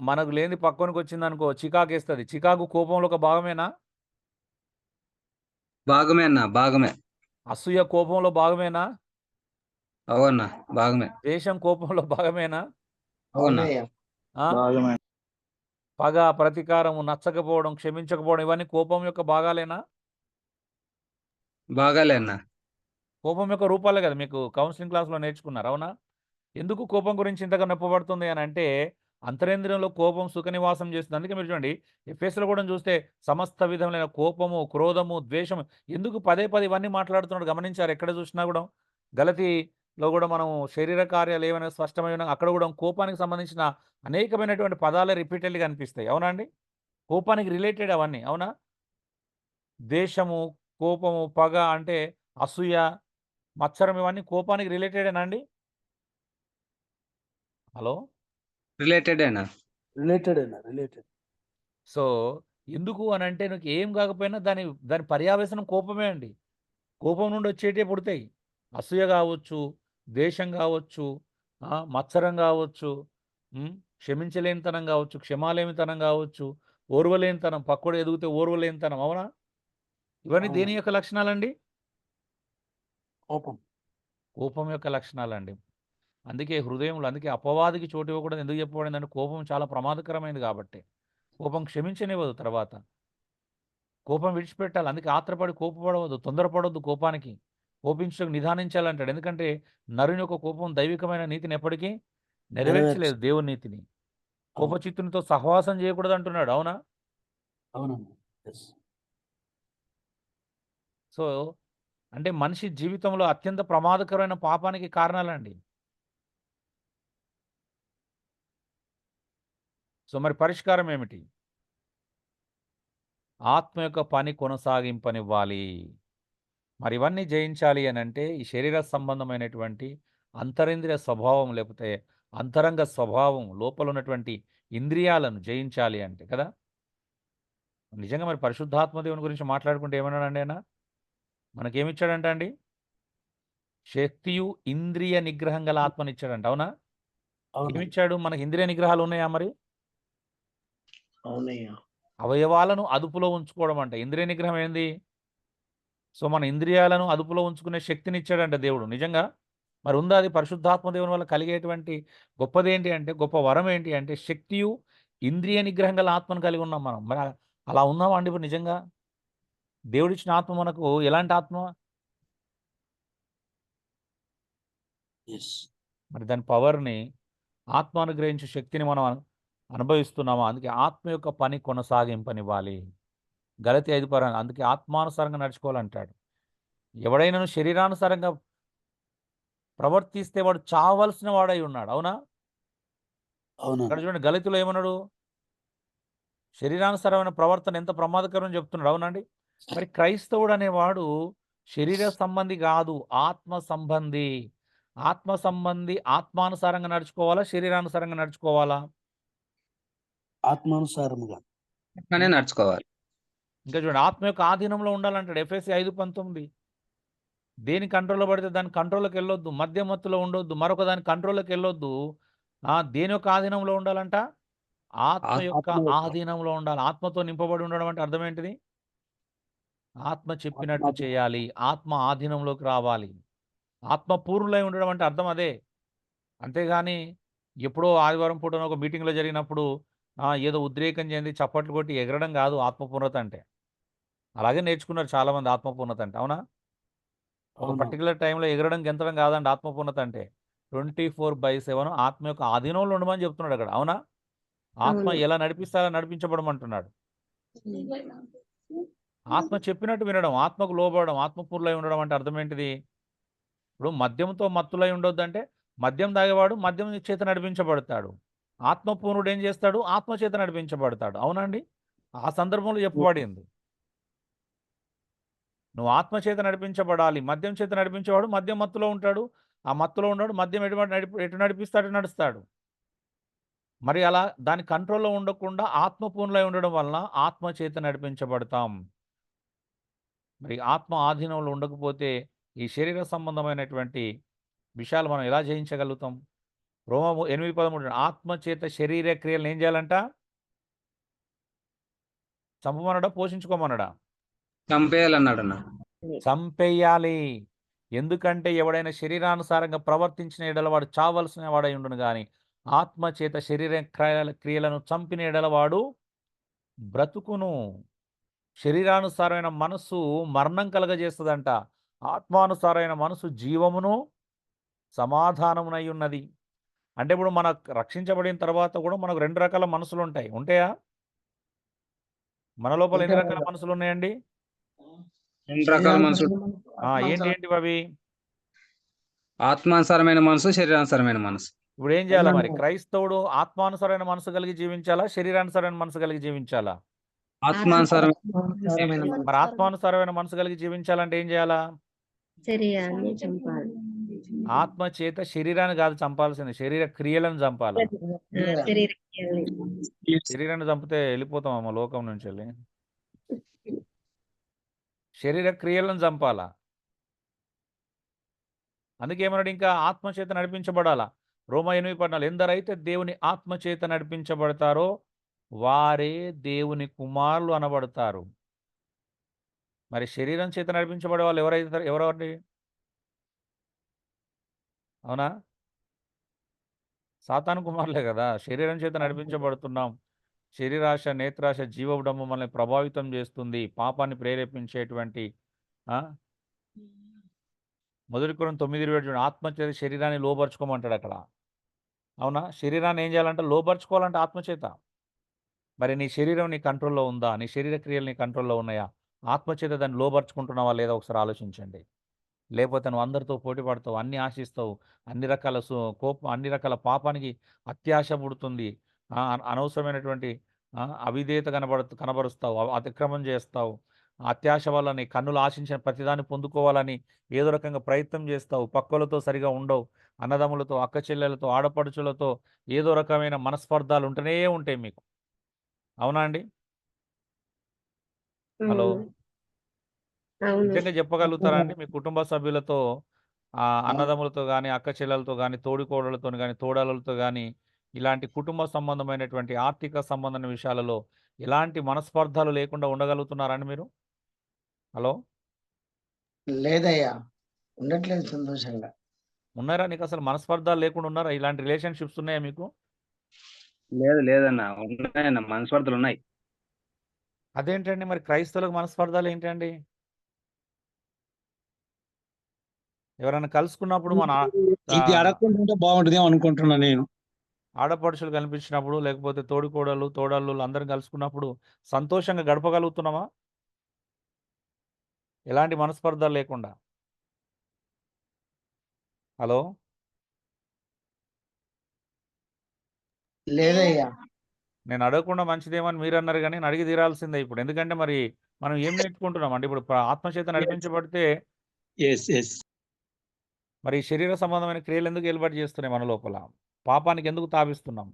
మనకు లేని పక్కనికి వచ్చింది అనుకో, చికాకు వేస్తుంది. చికాకు కోపంలో ఒక భాగమేనా?
భాగమే అన్న, భాగమే.
అసూయ కోపంలో భాగమేనా?
అవునా, భాగమే.
ద్వేషం కోపంలో భాగమేనా?
అవునా,
అవునయ్యా.
ఆ? పగ, ప్రతీకారము, నచ్చకపోవడం, క్షమించకపోవడం, ఇవన్నీ కోపం యొక్క భాగాలేనా?
భాగాలే అన్న.
కోపం యొక్క రూపాలే కదా మీకు కౌన్సిలింగ్ క్లాస్లో నేర్చుకున్నారు. అవునా? ఎందుకు కోపం గురించి ఇంతగా నొప్పబడుతుంది అని అంటే అంతరేంద్రియంలో కోపం సుఖనివాసం చేస్తుంది. అందుకే మీరు చూడండి, ఎఫెసులో కూడా చూస్తే సమస్త విధములైన కోపము, క్రోధము, ద్వేషము, ఎందుకు పదే ఇవన్నీ మాట్లాడుతున్నాడు గమనించారు? ఎక్కడ చూసినా కూడా గలతీలో కూడా మనం శరీర కార్యాలు ఏమైనా స్పష్టమైన అక్కడ కూడా కోపానికి సంబంధించిన అనేకమైనటువంటి పదాలే రిపీటెడ్గా కనిపిస్తాయి. అవునా అండి? కోపానికి రిలేటెడ్ అవన్నీ. అవునా? ద్వేషము, కోపము, పగ అంటే అసూయ, మత్సరం, ఇవన్నీ కోపానికి రిలేటెడేనా అండి? హలో,
రిలేటెడేనా?
రిలేటెడ్.
సో ఎందుకు అని అంటే నీకు ఏం కాకపోయినా దాని పర్యావసనం కోపమే అండి. కోపం నుండి వచ్చేటే పుడతాయి. అసూయ కావచ్చు, ద్వేషం కావచ్చు, మత్సరం కావచ్చు, క్షమించలేనితనం కావచ్చు, క్షమాలేనితనం కావచ్చు, ఓర్వలేనితనం, పక్కడు ఎదిగితే ఓర్వలేనితనం. అవునా? ఇవన్నీ
అవును.
దేని యొక్క లక్షణాలండి?
కోపం.
కోపం యొక్క లక్షణాలండి. అందుకే హృదయంలో, అందుకే అపవాదికి చోటు ఇవ్వకూడదు. ఎందుకు చెప్పబడిందంటే కోపం చాలా ప్రమాదకరమైనది కాబట్టి. కోపం క్షమించనివ్వదు. తర్వాత కోపం విడిచిపెట్టాలి. అందుకే ఆత్రపడి కోపపడవద్దు, తొందరపడవద్దు కోపానికి. కోపించడం నిదానించాలంటాడు. ఎందుకంటే నరుని యొక్క కోపం దైవికమైన నీతిని ఎప్పటికీ నెరవేర్చలేదు, దేవుని నీతిని. కోపచిత్తునితో సహవాసం చేయకూడదు అంటున్నాడు. అవునా?
అవునండి. ఎస్.
సో అంటే మనిషి జీవితంలో అత్యంత ప్రమాదకరమైన పాపానికి కారణాలండి. సో మరి పరిష్కారం ఏమిటి? ఆత్మ యొక్క పని కొనసాగింపనివ్వాలి. మరి ఇవన్నీ జయించాలి అని అంటే ఈ శరీర సంబంధమైనటువంటి అంతరింద్రియ స్వభావం, లేకపోతే అంతరంగ స్వభావం, లోపల ఉన్నటువంటి ఇంద్రియాలను జయించాలి అంటే కదా. నిజంగా మరి పరిశుద్ధాత్మ దేవుని గురించి మాట్లాడుకుంటే ఏమన్నాడండి ఆయన? మనకేమిచ్చాడంట అండి? శక్తియు ఇంద్రియ నిగ్రహం గల ఆత్మనిచ్చాడంట. అవునా?
అవునండి.
ఏమిచ్చాడు? మనకి ఇంద్రియ నిగ్రహాలు ఉన్నాయా మరి?
అవునయ్యా.
అవయవాలను అదుపులో ఉంచుకోవడం అంట ఇంద్రియ నిగ్రహం ఏంది? సో మన ఇంద్రియాలను అదుపులో ఉంచుకునే శక్తిని ఇచ్చాడంట దేవుడు. నిజంగా మరి ఉందా అది? పరిశుద్ధాత్మ దేవుని వల్ల కలిగేటువంటి గొప్పది ఏంటి అంటే, గొప్ప వరం ఏంటి అంటే శక్తియు ఇంద్రియ నిగ్రహం గల ఆత్మను కలిగి ఉన్నాం మనం. మరి అలా ఉన్నామా అండి ఇప్పుడు నిజంగా? దేవుడిచ్చిన ఆత్మ మనకు ఎలాంటి ఆత్మ?
ఎస్.
మరి దాని పవర్ని, ఆత్మ అనుగ్రహించే శక్తిని మనం అనుభవిస్తున్నామా? అందుకే ఆత్మ యొక్క పని కొనసాగింపనివ్వాలి. గలతీ 5:10 అందుకే ఆత్మానుసారంగా నడుచుకోవాలంటాడు. ఎవడైనాను శరీరానుసారంగా ప్రవర్తిస్తే వాడు చావలసిన వాడై ఉన్నాడు. అవునా? అక్కడ
అవునండి.
చూడండి గలతీలో ఏమన్నాడు? శరీరానుసారమైన ప్రవర్తన ఎంత ప్రమాదకరం చెప్తున్నాడు. అవునండి? మరి క్రైస్తవుడు అనేవాడు శరీర సంబంధి కాదు, ఆత్మ సంబంధి. ఆత్మ సంబంధి ఆత్మానుసారంగా నడుచుకోవాలా, శరీరానుసారంగా నడుచుకోవాలా?
ఆత్మానుసారముగా.
అట్లానే నడుచుకోవాలి.
ఇంకా చూడండి ఆత్మ యొక్క ఆధీనంలో ఉండాలంటాడు. ఎఫెసీ 5:19 దేని కంట్రోల్లో పడితే దాని కంట్రోల్లోకి వెళ్ళొద్దు, మద్యం మత్తులో ఉండొద్దు, మరొక దాని కంట్రోల్లోకి వెళ్ళొద్దు. దేని యొక్క ఆధీనంలో ఉండాలంట? ఆత్మ యొక్క ఆధీనంలో ఉండాలి. ఆత్మతో నింపబడి ఉండడం అంటే అర్థం ఏంటిది? ఆత్మ చెప్పినట్టు చేయాలి, ఆత్మ ఆధీనంలోకి రావాలి. ఆత్మ పూర్ణులై ఉండడం అంటే అర్థం అదే. అంతేగాని ఎప్పుడో ఆదివారం పూటన ఒక మీటింగ్లో జరిగినప్పుడు ఏదో ఉద్రేకం చెంది చప్పట్లు కొట్టి ఎగరడం కాదు ఆత్మపూర్ణత అంటే. అలాగే నేర్చుకున్నారు చాలామంది ఆత్మపూర్ణత అంటే. అవునా? ఒక
అవును.
పర్టికులర్ టైంలో ఎగరడం గెంతడం కాదండి ఆత్మపూర్ణత అంటే. 24/7 ఆత్మ యొక్క ఆధీనంలో ఉండమని చెప్తున్నాడు అక్కడ. అవునా? ఆత్మ
అవును.
ఎలా నడిపిస్తారో నడిపించబడమంటున్నాడు. ఆత్మ చెప్పినట్టు వినడం, ఆత్మకు లోబడడం, ఆత్మపూర్ణులై ఉండడం అంటే అర్థం ఏంటిది? ఇప్పుడు మద్యంతో మత్తులై ఉండొద్దంటే మద్యం తాగేవాడు మద్యం చేత నడిపించబడతాడు. ఆత్మపూర్ణుడు ఏం చేస్తాడు? ఆత్మ చేత నడిపించబడతాడు. అవునండి? ఆ సందర్భంలో చెప్పబడింది. నువ్వు ఆత్మ చేత నడిపించబడాలి. మద్యం చేత నడిపించేవాడు మద్యం మత్తులో ఉంటాడు. ఆ మత్తులో ఉన్నాడు మద్యం ఎటు నడిపిస్తాడు నడుస్తాడు. మరి అలా దాని కంట్రోల్‌లో ఉండకుండా ఆత్మపూర్ణులై ఉండడం వలన ఆత్మ చేత నడిపించబడతాం. మరి ఆత్మ ఆధీనంలో ఉండకపోతే ఈ శరీర సంబంధమైనటువంటి విషయాలు మనం ఎలా జయించగలుగుతాం? రోమా 8:13 ఆత్మ చేత శరీర క్రియలను ఏం చేయాలంట? చంపమనడా? పోషించుకోమనడా?
చంపేయాలన్నాడన్న.
చంపేయాలి. ఎందుకంటే ఎవడైనా శరీరానుసారంగా ప్రవర్తించిన ఎడల వాడు చావలసిన వాడై ఉండును గాని ఆత్మ చేత శరీర క్రియలను చంపిన ఎడల వాడు బ్రతుకును. శరీరానుసారమైన మనసు మరణం కలగజేస్తుందంట. ఆత్మానుసారమైన మనసు జీవమును సమాధానమునై ఉన్నది. అంటే ఇప్పుడు మనకు రక్షించబడిన తర్వాత కూడా మనకు 2 రకాల మనసులు ఉంటాయి. ఉంటాయా? మన లోపల ఎన్ని రకాల మనసులు ఉన్నాయండి?
2 రకాల మనుషులు.
ఏంటి ఏంటివి అవి?
ఆత్మానుసారమైన మనసు, శరీరానుసారమైన మనసు.
ఇప్పుడు ఏం చేయాలా మరి? క్రైస్తవుడు ఆత్మానుసారమైన మనసు కలిగి జీవించాలా, శరీరానుసారమైన మనసు కలిగి జీవించాలా?
ఆత్మానుసారమైన
మరి ఆత్మానుసారమైన మనసు కలిగి జీవించాలంటే ఏం చేయాలా?
శరీరాన్ని చంపాలి.
ఆత్మ చేత శరీరాన్ని కాదు చంపాల్సింది, శరీర క్రియలను చంపాలా.
శరీర క్రియల్ని.
శరీరాన్ని చంపితే వెళ్ళిపోతాం అమ్మ లోకం నుంచి వెళ్ళి. శరీర క్రియలను చంపాలా. అందుకే ఏమన్నాడు ఇంకా ఆత్మచేత నడిపించబడాలా. రోమా 8:14 ఎందరైతే దేవుని ఆత్మచేత నడిపించబడతారో వారే దేవుని కుమారులు అనబడతారు. మరి శరీరం చేత నడిపించబడే వాళ్ళు ఎవరైతారు? ఎవరండి? అవునా? సాతాను కుమారులే కదా! శరీరం చేత నడిపించబడుతున్నాం. శరీరాశ, నేత్రాశ, జీవబుడం మనల్ని ప్రభావితం చేస్తుంది. పాపాన్ని ప్రేరేపించేటువంటి ఆ! మొదటి కొరింథీ 9:27 చూడండి. ఆత్మచేత శరీరాన్ని లోబరుచుకోమంటాడు అక్కడ. అవునా? శరీరాన్ని ఏం చేయాలంటే లోబరుచుకోవాలంటే ఆత్మచేత. మరి నీ శరీరం నీ కంట్రోల్‌లో ఉందా? నీ శరీర క్రియలు నీ కంట్రోల్‌లో ఉన్నాయా? ఆత్మచేత దాన్ని లోబరుచుకుంటున్నావా లేదా ఒకసారి ఆలోచించండి. లేపోతే నువ్వు అందరితో పోటీ పడతావు, అన్నీ ఆశిస్తావు, అన్ని రకాల కోపం, అన్ని రకాల పాపానికి అత్యాశ పుడుతుంది. అనవసరమైనటువంటి అవిధేయత కనబరుస్తావు, అతిక్రమం చేస్తావు. అత్యాశ వల్ల నీ కన్నులు ఆశించిన ప్రతిదాన్ని పొందుకోవాలని ఏదో రకంగా ప్రయత్నం చేస్తావు. పక్కోళ్ళతో సరిగా ఉండవు. అన్నదమ్ములతో, అక్క చెల్లెలతో, ఆడపడుచులతో ఏదో రకమైన మనస్పర్ధాలు ఉంటూనే ఉంటాయి మీకు. అవునా అండి? హలో!
అవును. అవును.
నిజంగా చెప్పగలుగుతారా అండి మీ కుటుంబ సభ్యులతో అన్నదమ్ములతో గాని, అక్క చెల్లెలతో గాని, తోడికోడళ్ళతోని గాని, తోడళ్ళతో గాని ఇలాంటి కుటుంబ సంబంధమైనటువంటి ఆర్థిక సంబంధమైన విషయాలలో ఎలాంటి మనస్పర్ధలు లేకుండా ఉండగలుగుతున్నారా అండి మీరు? హలో!
లేదయ్యా. ఉండట్లేదు సంతోషంగా.
ఉన్నారా? నీకసలు మనస్పర్ధలు లేకుండా ఉన్నారా? ఇలాంటి రిలేషన్‌షిప్స్ ఉన్నాయా మీకు?
లేదన్నా. ఉన్నాయన్న మనస్పర్ధలు ఉన్నాయి.
అదేంటండి మరి క్రైస్తవులకు మనస్పర్ధలు ఏంటండి? ఎవరైనా కలుసుకున్నప్పుడు మన
ఇది అడగకుండా ఉంటే బాగుంటుందేమో అనుకుంటున్నా నేను.
ఆడపడుచులు కనిపించినప్పుడు, లేకపోతే తోడికోడళ్ళు, తోడల్లులు అందరం కలుసుకున్నప్పుడు సంతోషంగా గడపగలుగుతున్నామా? ఎలాంటి మనస్పర్ధలు లేకుండా. హలో!
లేదయ్యా.
నేను అడగకుండా మంచిదేమని మీరన్నారు గానీ, నేను అడిగి తీరాల్సిందే ఇప్పుడు. ఎందుకంటే మరి మనం ఏం నేర్చుకుంటున్నామండి? ఇప్పుడు ఆత్మచేత నడిపించబడితే
యెస్. యెస్.
మరి శరీర సంబంధమైన క్రియలు ఎందుకు ఏలుబడి చేస్తున్నాయి మన లోపల? పాపానికి ఎందుకు తావిస్తున్నాం?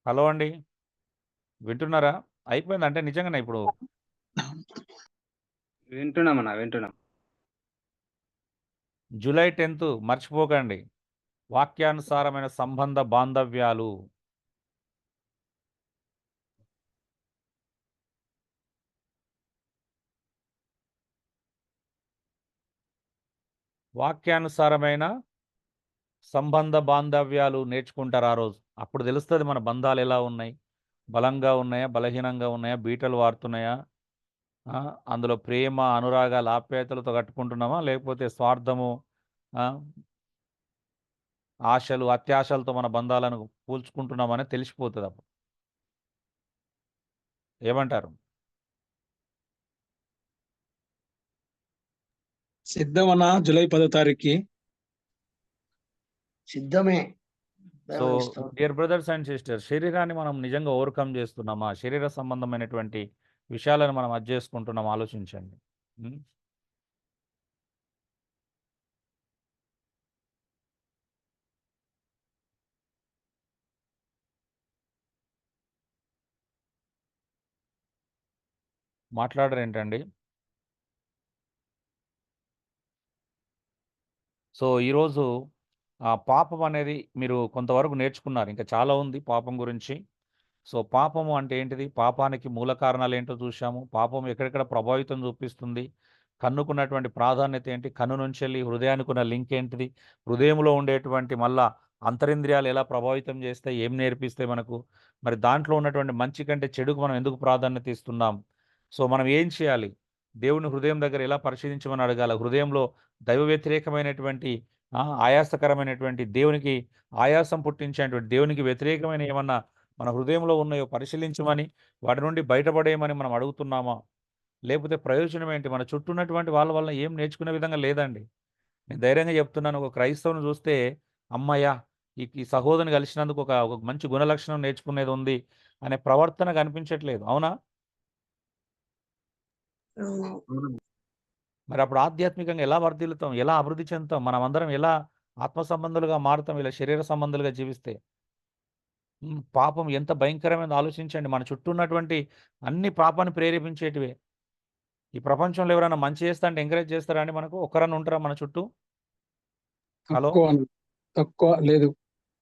హలో అండి. వింటున్నారా? అయిపోయింది అంటే నిజంగానే ఇప్పుడు
వింటున్నాం.
జూలై 10 మర్చిపోకండి. వాక్యానుసారమైన సంబంధ బాంధవ్యాలు. వాక్యానుసారమైన సంబంధ బాంధవ్యాలు నేర్చుకుంటారు ఆ రోజు. అప్పుడు తెలుస్తది మన బంధాలు ఎలా ఉన్నాయి? బలంగా ఉన్నాయా? బలహీనంగా ఉన్నాయా? బీటలు వారుతున్నాయా? అందులో ప్రేమ, అనురాగాలు, ఆప్యాయతలతో కట్టుకుంటున్నామా? లేకపోతే స్వార్థము, ఆ! ఆశలు, అత్యాశలతో మన బంధాలను కూల్చుకుంటున్నామని తెలిసిపోతదప్పుడు. ఏమంటారు?
సిద్ధమన్నా జూలై 10వ తారీఖుకి.
సిద్ధమే.
సో,
దేవుని స్తోత్రం.
డియర్ బ్రదర్స్ అండ్ సిస్టర్స్, శరీరాన్ని మనం నిజంగా ఓవర్‌కమ్ చేస్తున్నామా? శరీర సంబంధమైనటువంటి విషయాలను మనం అది చేసుకుంటున్నామా? ఆలోచించండి. హ్మ్. మాట్లాడరేంటండి? సో, ఈరోజు పాపం అనేది మీరు కొంతవరకు నేర్చుకున్నారు. ఇంకా చాలా ఉంది పాపం గురించి. సో, పాపము అంటే ఏంటిది? పాపానికి మూల కారణాలేంటో చూశాము. పాపం ఎక్కడెక్కడ ప్రభావితం చూపిస్తుంది? కన్నుకున్నటువంటి ప్రాధాన్యత ఏంటి? కన్ను నుంచెళ్ళి హృదయానికున్న లింక్ ఏంటిది? హృదయంలో ఉండేటువంటి మళ్ళా అంతరింద్రియాలు ఎలా ప్రభావితం చేస్తాయి? ఏం నేర్పిస్తాయి మనకు? మరి దాంట్లో ఉన్నటువంటి మంచి కంటే చెడుకు మనం ఎందుకు ప్రాధాన్యత ఇస్తున్నాం? సో, మనం ఏం చేయాలి? దేవుని హృదయం దగ్గర ఎలా పరిశీలించమని అడగాల? హృదయంలో దైవ వ్యతిరేకమైనటువంటి ఆయాసకరమైనటువంటి దేవునికి ఆయాసం పుట్టించేటువంటి దేవునికి వ్యతిరేకమైన ఏమన్నా మన హృదయంలో ఉన్నాయో పరిశీలించమని, వాటి నుండి బయటపడేయమని మనం అడుగుతున్నామా? లేకపోతే ప్రయోజనం ఏంటి? మన చుట్టూ ఉన్నటువంటి వాళ్ళ వల్ల ఏం నేర్చుకునే విధంగా లేదండి. నేను ధైర్యంగా చెప్తున్నాను. ఒక క్రైస్తవుని చూస్తే హమ్మయ్య! ఈ ఈ సహోదరుని కలిసినందుకు ఒక మంచి గుణలక్షణం నేర్చుకునేది ఉంది అనే ప్రవర్తన కనిపించట్లేదు. అవునా?
అవును.
మరి అప్పుడు ఆధ్యాత్మికంగా ఎలా వర్ధిల్లుతాం? ఎలా అభివృద్ధి చెందుతాం? మనమందరం ఎలా ఆత్మ సంబంధులుగా మారుతాం ఇలా శరీర సంబంధులుగా జీవిస్తే? పాపం ఎంత భయంకరమైనదో ఆలోచించండి. మన చుట్టూ ఉన్నటువంటి అన్ని పాపాన్ని ప్రేరేపించేటివే. ఈ ప్రపంచంలో ఎవరైనా మంచి చేస్తా అంటే ఎంకరేజ్ చేస్తారా అండి మనకు? ఒక్కరన్నా ఉంటారా మన చుట్టూ? హలో?
తక్కువ లేదు.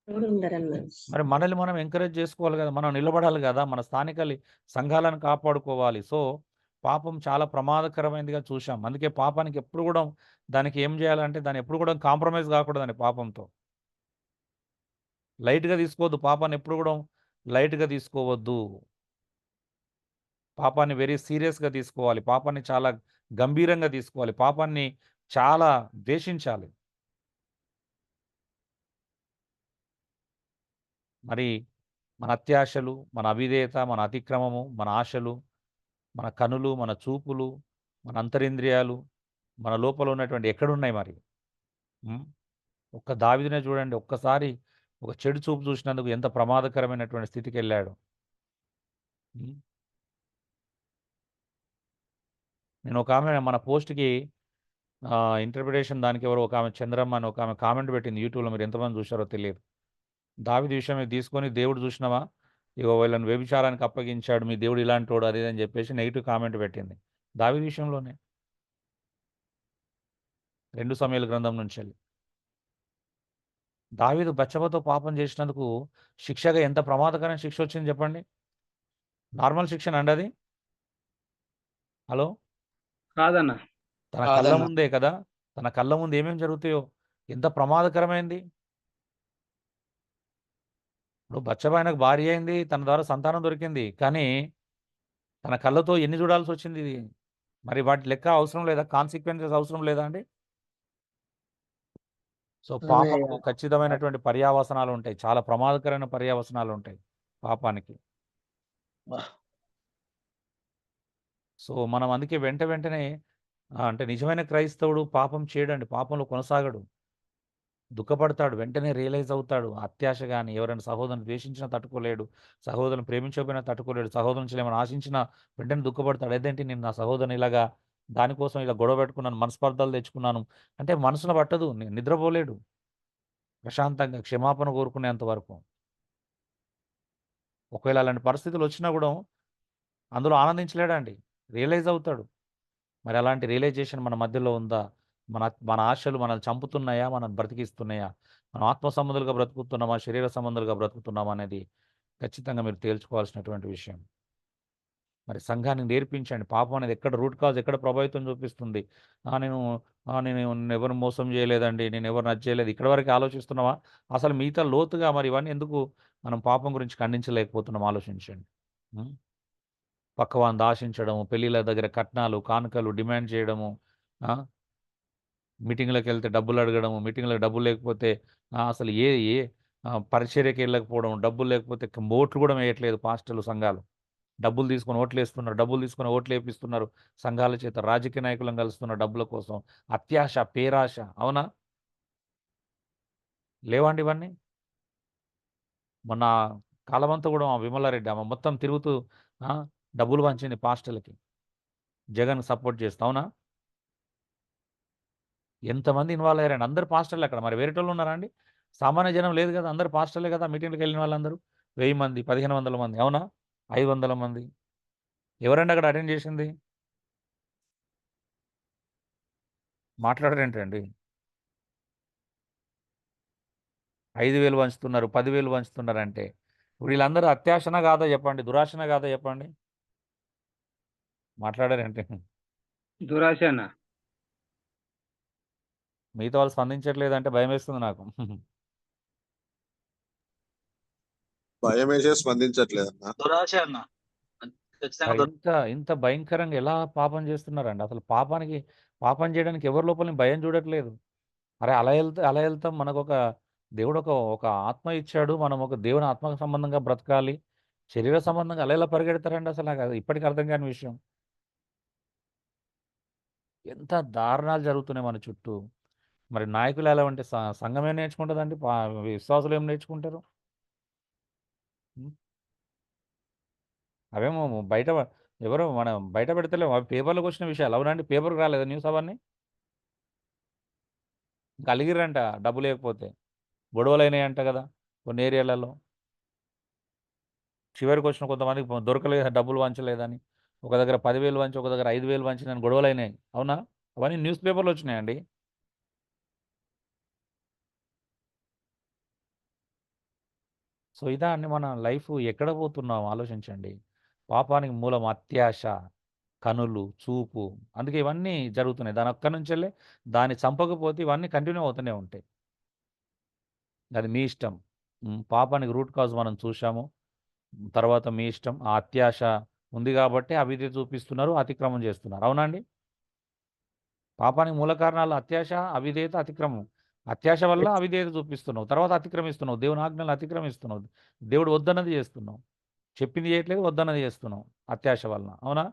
ఎవరు ఉండరన్న.
మరి మనల్ని మనం ఎంకరేజ్ చేసుకోవాలి కదా! మనం నిలబడాలి కదా! మన స్థానిక సంఘాలను కాపాడుకోవాలి. సో, పాపం చాలా ప్రమాదకరమైనదిగా చూశాం. అందుకే పాపానికి ఎప్పుడు కూడా దానికి ఏం చేయాలంటే దాన్ని ఎప్పుడు కూడా కాంప్రమైజ్ కాకూడదండి పాపంతో. లైట్‌గా తీసుకోవద్దు. పాపాన్ని ఎప్పుడు కూడా లైట్‌గా తీసుకోవద్దు. పాపాన్ని వెరీ సీరియస్‌గా తీసుకోవాలి. పాపాన్ని చాలా గంభీరంగా తీసుకోవాలి. పాపాన్ని చాలా ద్వేషించాలి. మరి మన అత్యాశలు, మన అవిధేయత, మన అతిక్రమము, మన ఆశలు, మన కనులు, మన చూపులు, మన అంతరింద్రియాలు, మన లోపల ఉన్నటువంటి ఎక్కడున్నాయి మరి? హ్మ్. ఒక్క దావీదునే చూడండి. ఒక్కసారి ఒక చెడు చూపు చూసినందుకు ఎంత ప్రమాదకరమైనటువంటి స్థితికెళ్ళాడు. హ్మ్. నేను ఒక ఆమె మన పోస్ట్‌కి ఇంటర్ప్రిటేషన్ దానికి ఎవరో ఒక ఆమె చంద్రమ్మ అని ఒక ఆమె కామెంట్ పెట్టింది యూట్యూబ్‌లో. మీరు ఎంతమంది చూశారో తెలియదు. దావీదు విషయం ఇది తీసుకొని దేవుడు చూసినావా? ఇగో వీళ్ళని వ్యభిచారానికి అప్పగించాడు. మీ దేవుడు ఇలాంటోడు అది ఇది అని చెప్పేసి నెగెటివ్ కామెంట్ పెట్టింది. దావీదు విషయంలోనే. 2 సమూయేలు గ్రంథం నుంచెల్లి. దావీదు బత్షెబతో పాపం చేసినందుకు శిక్షగా ఎంత ప్రమాదకరమైన శిక్ష వచ్చింది చెప్పండి? నార్మల్ శిక్షనా అండి అది? హలో?
కాదన్న.
తన కళ్ళ ముందే కదా! తన కళ్ళ ముందు ఏమేమి జరుగుతాయో ఎంత ప్రమాదకరమైంది. ఇప్పుడు బత్షెబ ఆయనకు భార్య అయింది. తన ద్వారా సంతానం దొరికింది. కానీ తన కళ్ళతో ఎన్ని చూడాల్సొచ్చింది ఇది? మరి వాటి లెక్క అవసరం లేదా? కాన్సిక్వెన్సెస్ అవసరం లేదా అండి? సో, పాపంకు ఖచ్చితమైనటువంటి పర్యావసనాలు ఉంటాయి. చాలా ప్రమాదకరమైన పర్యావసనాలు ఉంటాయి పాపానికి. సో, మనం అందుకే వెంటనే అంటే నిజమైన క్రైస్తవుడు పాపం చేయడండి. పాపంలో కొనసాగడు. దుఃఖపడతాడు. వెంటనే రియలైజ్ అవుతాడు. అత్యాశ గాని, ఎవరైనా సహోదరుని ద్వేషించినా తట్టుకోలేడు. సహోదరుని ప్రేమించకపోయినా తట్టుకోలేడు. సహోదరుని నుంచి ఏమైనా ఆశించినా వెంటనే దుఃఖపడతాడు. అదేంటి నేను నా సహోదరుని ఇలాగా దానికోసం ఇలా గొడవ పెట్టుకున్నాను, మనస్పర్ధలు తెచ్చుకున్నాను అంటే మనసులో పట్టదు. నిద్రపోలేడు. ప్రశాంతంగా క్షమాపణ కోరుకునేంత వరకు. ఒకవేళ అలాంటి పరిస్థితులు వచ్చినా కూడా అందులో ఆనందించలేడండి. రియలైజ్ అవుతాడు. మరి అలాంటి రియలైజేషన్ మన మధ్యలో ఉందా? మన ఆశలు మనల్ని చంపుతున్నాయా? మనల్ని బ్రతికిస్తున్నాయా? మనం ఆత్మ సంబంధులుగా బ్రతుకుతున్నామా? శరీర సంబంధులుగా బ్రతుకుతున్నామా? అనేది ఖచ్చితంగా మీరు తేల్చుకోవాల్సినటువంటి విషయం. మరి సంఘానికి నేర్పించండి. పాపం అనేది ఎక్కడ రూట్ కాజ్ ఎక్కడ ప్రభావితం చూపిస్తుంది? నేను ఎవరిని మోసం చేయలేదండి. నేను ఎవరిని అది చేయలేదు. ఇక్కడి వరకే ఆలోచిస్తున్నావా? అసలు మిగతా లోతుగా మరి ఇవన్నీ ఎందుకు మనం పాపం గురించి ఖండించలేకపోతున్నాం ఆలోచించండి. హ్మ్. పక్కవాన్ని ఆశించడము, పెళ్ళిళ్ళ దగ్గర కట్నాలు, కానుకలు డిమాండ్ చేయడము, ఆ! మీటింగ్‌లకెళ్తే డబ్బులు అడగడము, మీటింగ్‌లకు డబ్బులు లేకపోతే అసలు ఏ ఏ పరిచర్యకి వెళ్ళకపోవడం, డబ్బులు లేకపోతే ఓట్లు కూడా వేయట్లేదు పాస్టర్లు, సంఘాలు. డబ్బులు తీసుకొని ఓట్లేస్తున్నారు. డబ్బులు తీసుకొని ఓట్లేపిస్తున్నారు. సంఘాల చేత రాజకీయ నాయకులను కలుస్తున్నారు డబ్బుల కోసం. అత్యాశ, పేరాశ అవునా? లేవండి ఇవన్నీ? మొన్న కాలమంతా కూడా మా విమలారెడ్డి ఆమె మొత్తం తిరుగుతూ ఆ! డబ్బులు పంచింది పాస్టర్‌లకి. జగన్‌కి సపోర్ట్ చేస్తూ. అవునా? ఎంతమంది ఇన్వాల్వ్ అయ్యారండి. అందరూ పాస్టర్‌లే అక్కడ. మరి వేరేటోళ్ళు ఉన్నారా అండి? సామాన్య జనం లేదు కదా! అందరూ పాస్టర్‌లే కదా! మీటింగ్‌లకెళ్ళిన వాళ్ళందరూ. 1000 మంది, 1500 మంది అవునా? 500 మంది. ఎవరండి అక్కడ అటెండ్ చేసింది? మాట్లాడరేంటండి? 5,000 పంచుతున్నారు, 10,000 పంచుతున్నారంటే ఇప్పుడు వీళ్ళందరూ అత్యాశనా కాదా చెప్పండి? దురాశనా కాదా చెప్పండి? మాట్లాడారేంటి?
దురాశ అన్న.
మిగతా వాళ్ళు స్పందించట్లేదంటే భయమేస్తుంది నాకు.
భయమేసే స్పందించట్లేదన్నా.
దురాశ అన్న.
మరి ఇంత భయంకరంగా ఎలా పాపం చేస్తున్నారండి? అసలు పాపం చేయడానికి ఎవరి లోపల భయం చూడట్లేదు. అరే అలా వెళ్తాం మనకొక దేవుడు ఒక ఆత్మ ఇచ్చాడు. మనం ఒక దేవుని ఆత్మకు సంబంధంగా బ్రతకాలి. శరీర సంబంధంగా అలా ఎలా పరిగెడతారండి అసలు? నాకు అది ఇప్పటికి అర్థం కాని విషయం. ఎంత దారుణాలు జరుగుతున్నాయి మన చుట్టూ. మరి నాయకులు ఎలా ఉంటే సంఘం ఏం నేర్చుకుంటదండి? విశ్వాసులు ఏం నేర్చుకుంటారు? హ్మ్. అవేమో ఎవరో మనం బయట పెడతలేము. అవి పేపర్‌లోకి వచ్చిన విషయాలు. అవునండి? పేపర్‌కి రాలేదా న్యూస్ అవన్నీ? ఇంక అలిగిర్రంట డబ్బు లేకపోతే. గొడవలయినాయంట గదా! కొన్ని ఏరియాలలో. చివరికొచ్చిన కొంతమందికి దొరకలేదు డబ్బులు పంచలేదని. ఒక దగ్గర 10,000 వంచి ఒక దగ్గర 5,000 వంచి నేను గొడవలు అయినాయి. అవునా? అవన్నీ న్యూస్ పేపర్లో వచ్చినాయండి. సో ఇదా అండి మన లైఫ్ ఎక్కడ పోతున్నాం ఆలోచించండి. పాపానికి మూలం అత్యాశ, కనులు, చూపు. అందుకే ఇవన్నీ జరుగుతున్నాయి. దాని ఒక్క నుంచెల్లే దాన్ని చంపకపోతే ఇవన్నీ కంటిన్యూ అవుతూనే ఉంటాయి. అది మీ ఇష్టం. పాపానికి రూట్ కాజ్ మనం చూశాము. తర్వాత మీ ఇష్టం. ఆ అత్యాశ ఉంది కాబట్టి అవిధేయత చూపిస్తున్నారు, అతిక్రమం చేస్తున్నారు. అవునా అండి? పాపానికి మూల కారణాలు అత్యాశ, అవిధేయత, అతిక్రమం. అత్యాశ వల్ల అవిధేయత చూపిస్తున్నావు. తర్వాత అతిక్రమిస్తున్నావు. దేవుని ఆజ్ఞలు అతిక్రమిస్తున్నావు. దేవుడు వద్దన్నది చేస్తున్నావు. చెప్పింది చేయట్లేదు, వద్దన్నది చేస్తున్నావు అత్యాశ వలన. అవునా?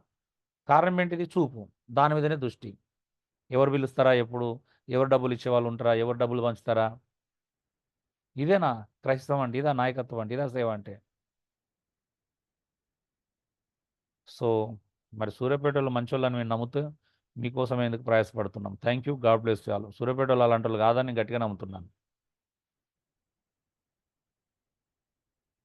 కారణం ఏంటిది? చూపు. దాని మీదనే దృష్టి. ఎవరు పిలుస్తారా ఎప్పుడు? ఎవరు డబ్బులు ఇచ్చేవాళ్ళు ఉంటారా? ఎవరు డబ్బులు పంచుతారా? ఇదేనా క్రైస్తవం అంటే? ఇదా నాయకత్వం అంటే? ఇదా సేవ అంటే? సో మరి సూర్యాపేటలో మంచోళ్ళని మేము నమ్ముతూ మీకోసం ఎందుకు ప్రయాసపడుతున్నాం. Thank you. God bless you all. సూర్యాపేటలో అలాంటి వాళ్ళు కాదని గట్టిగా నమ్ముతున్నాను.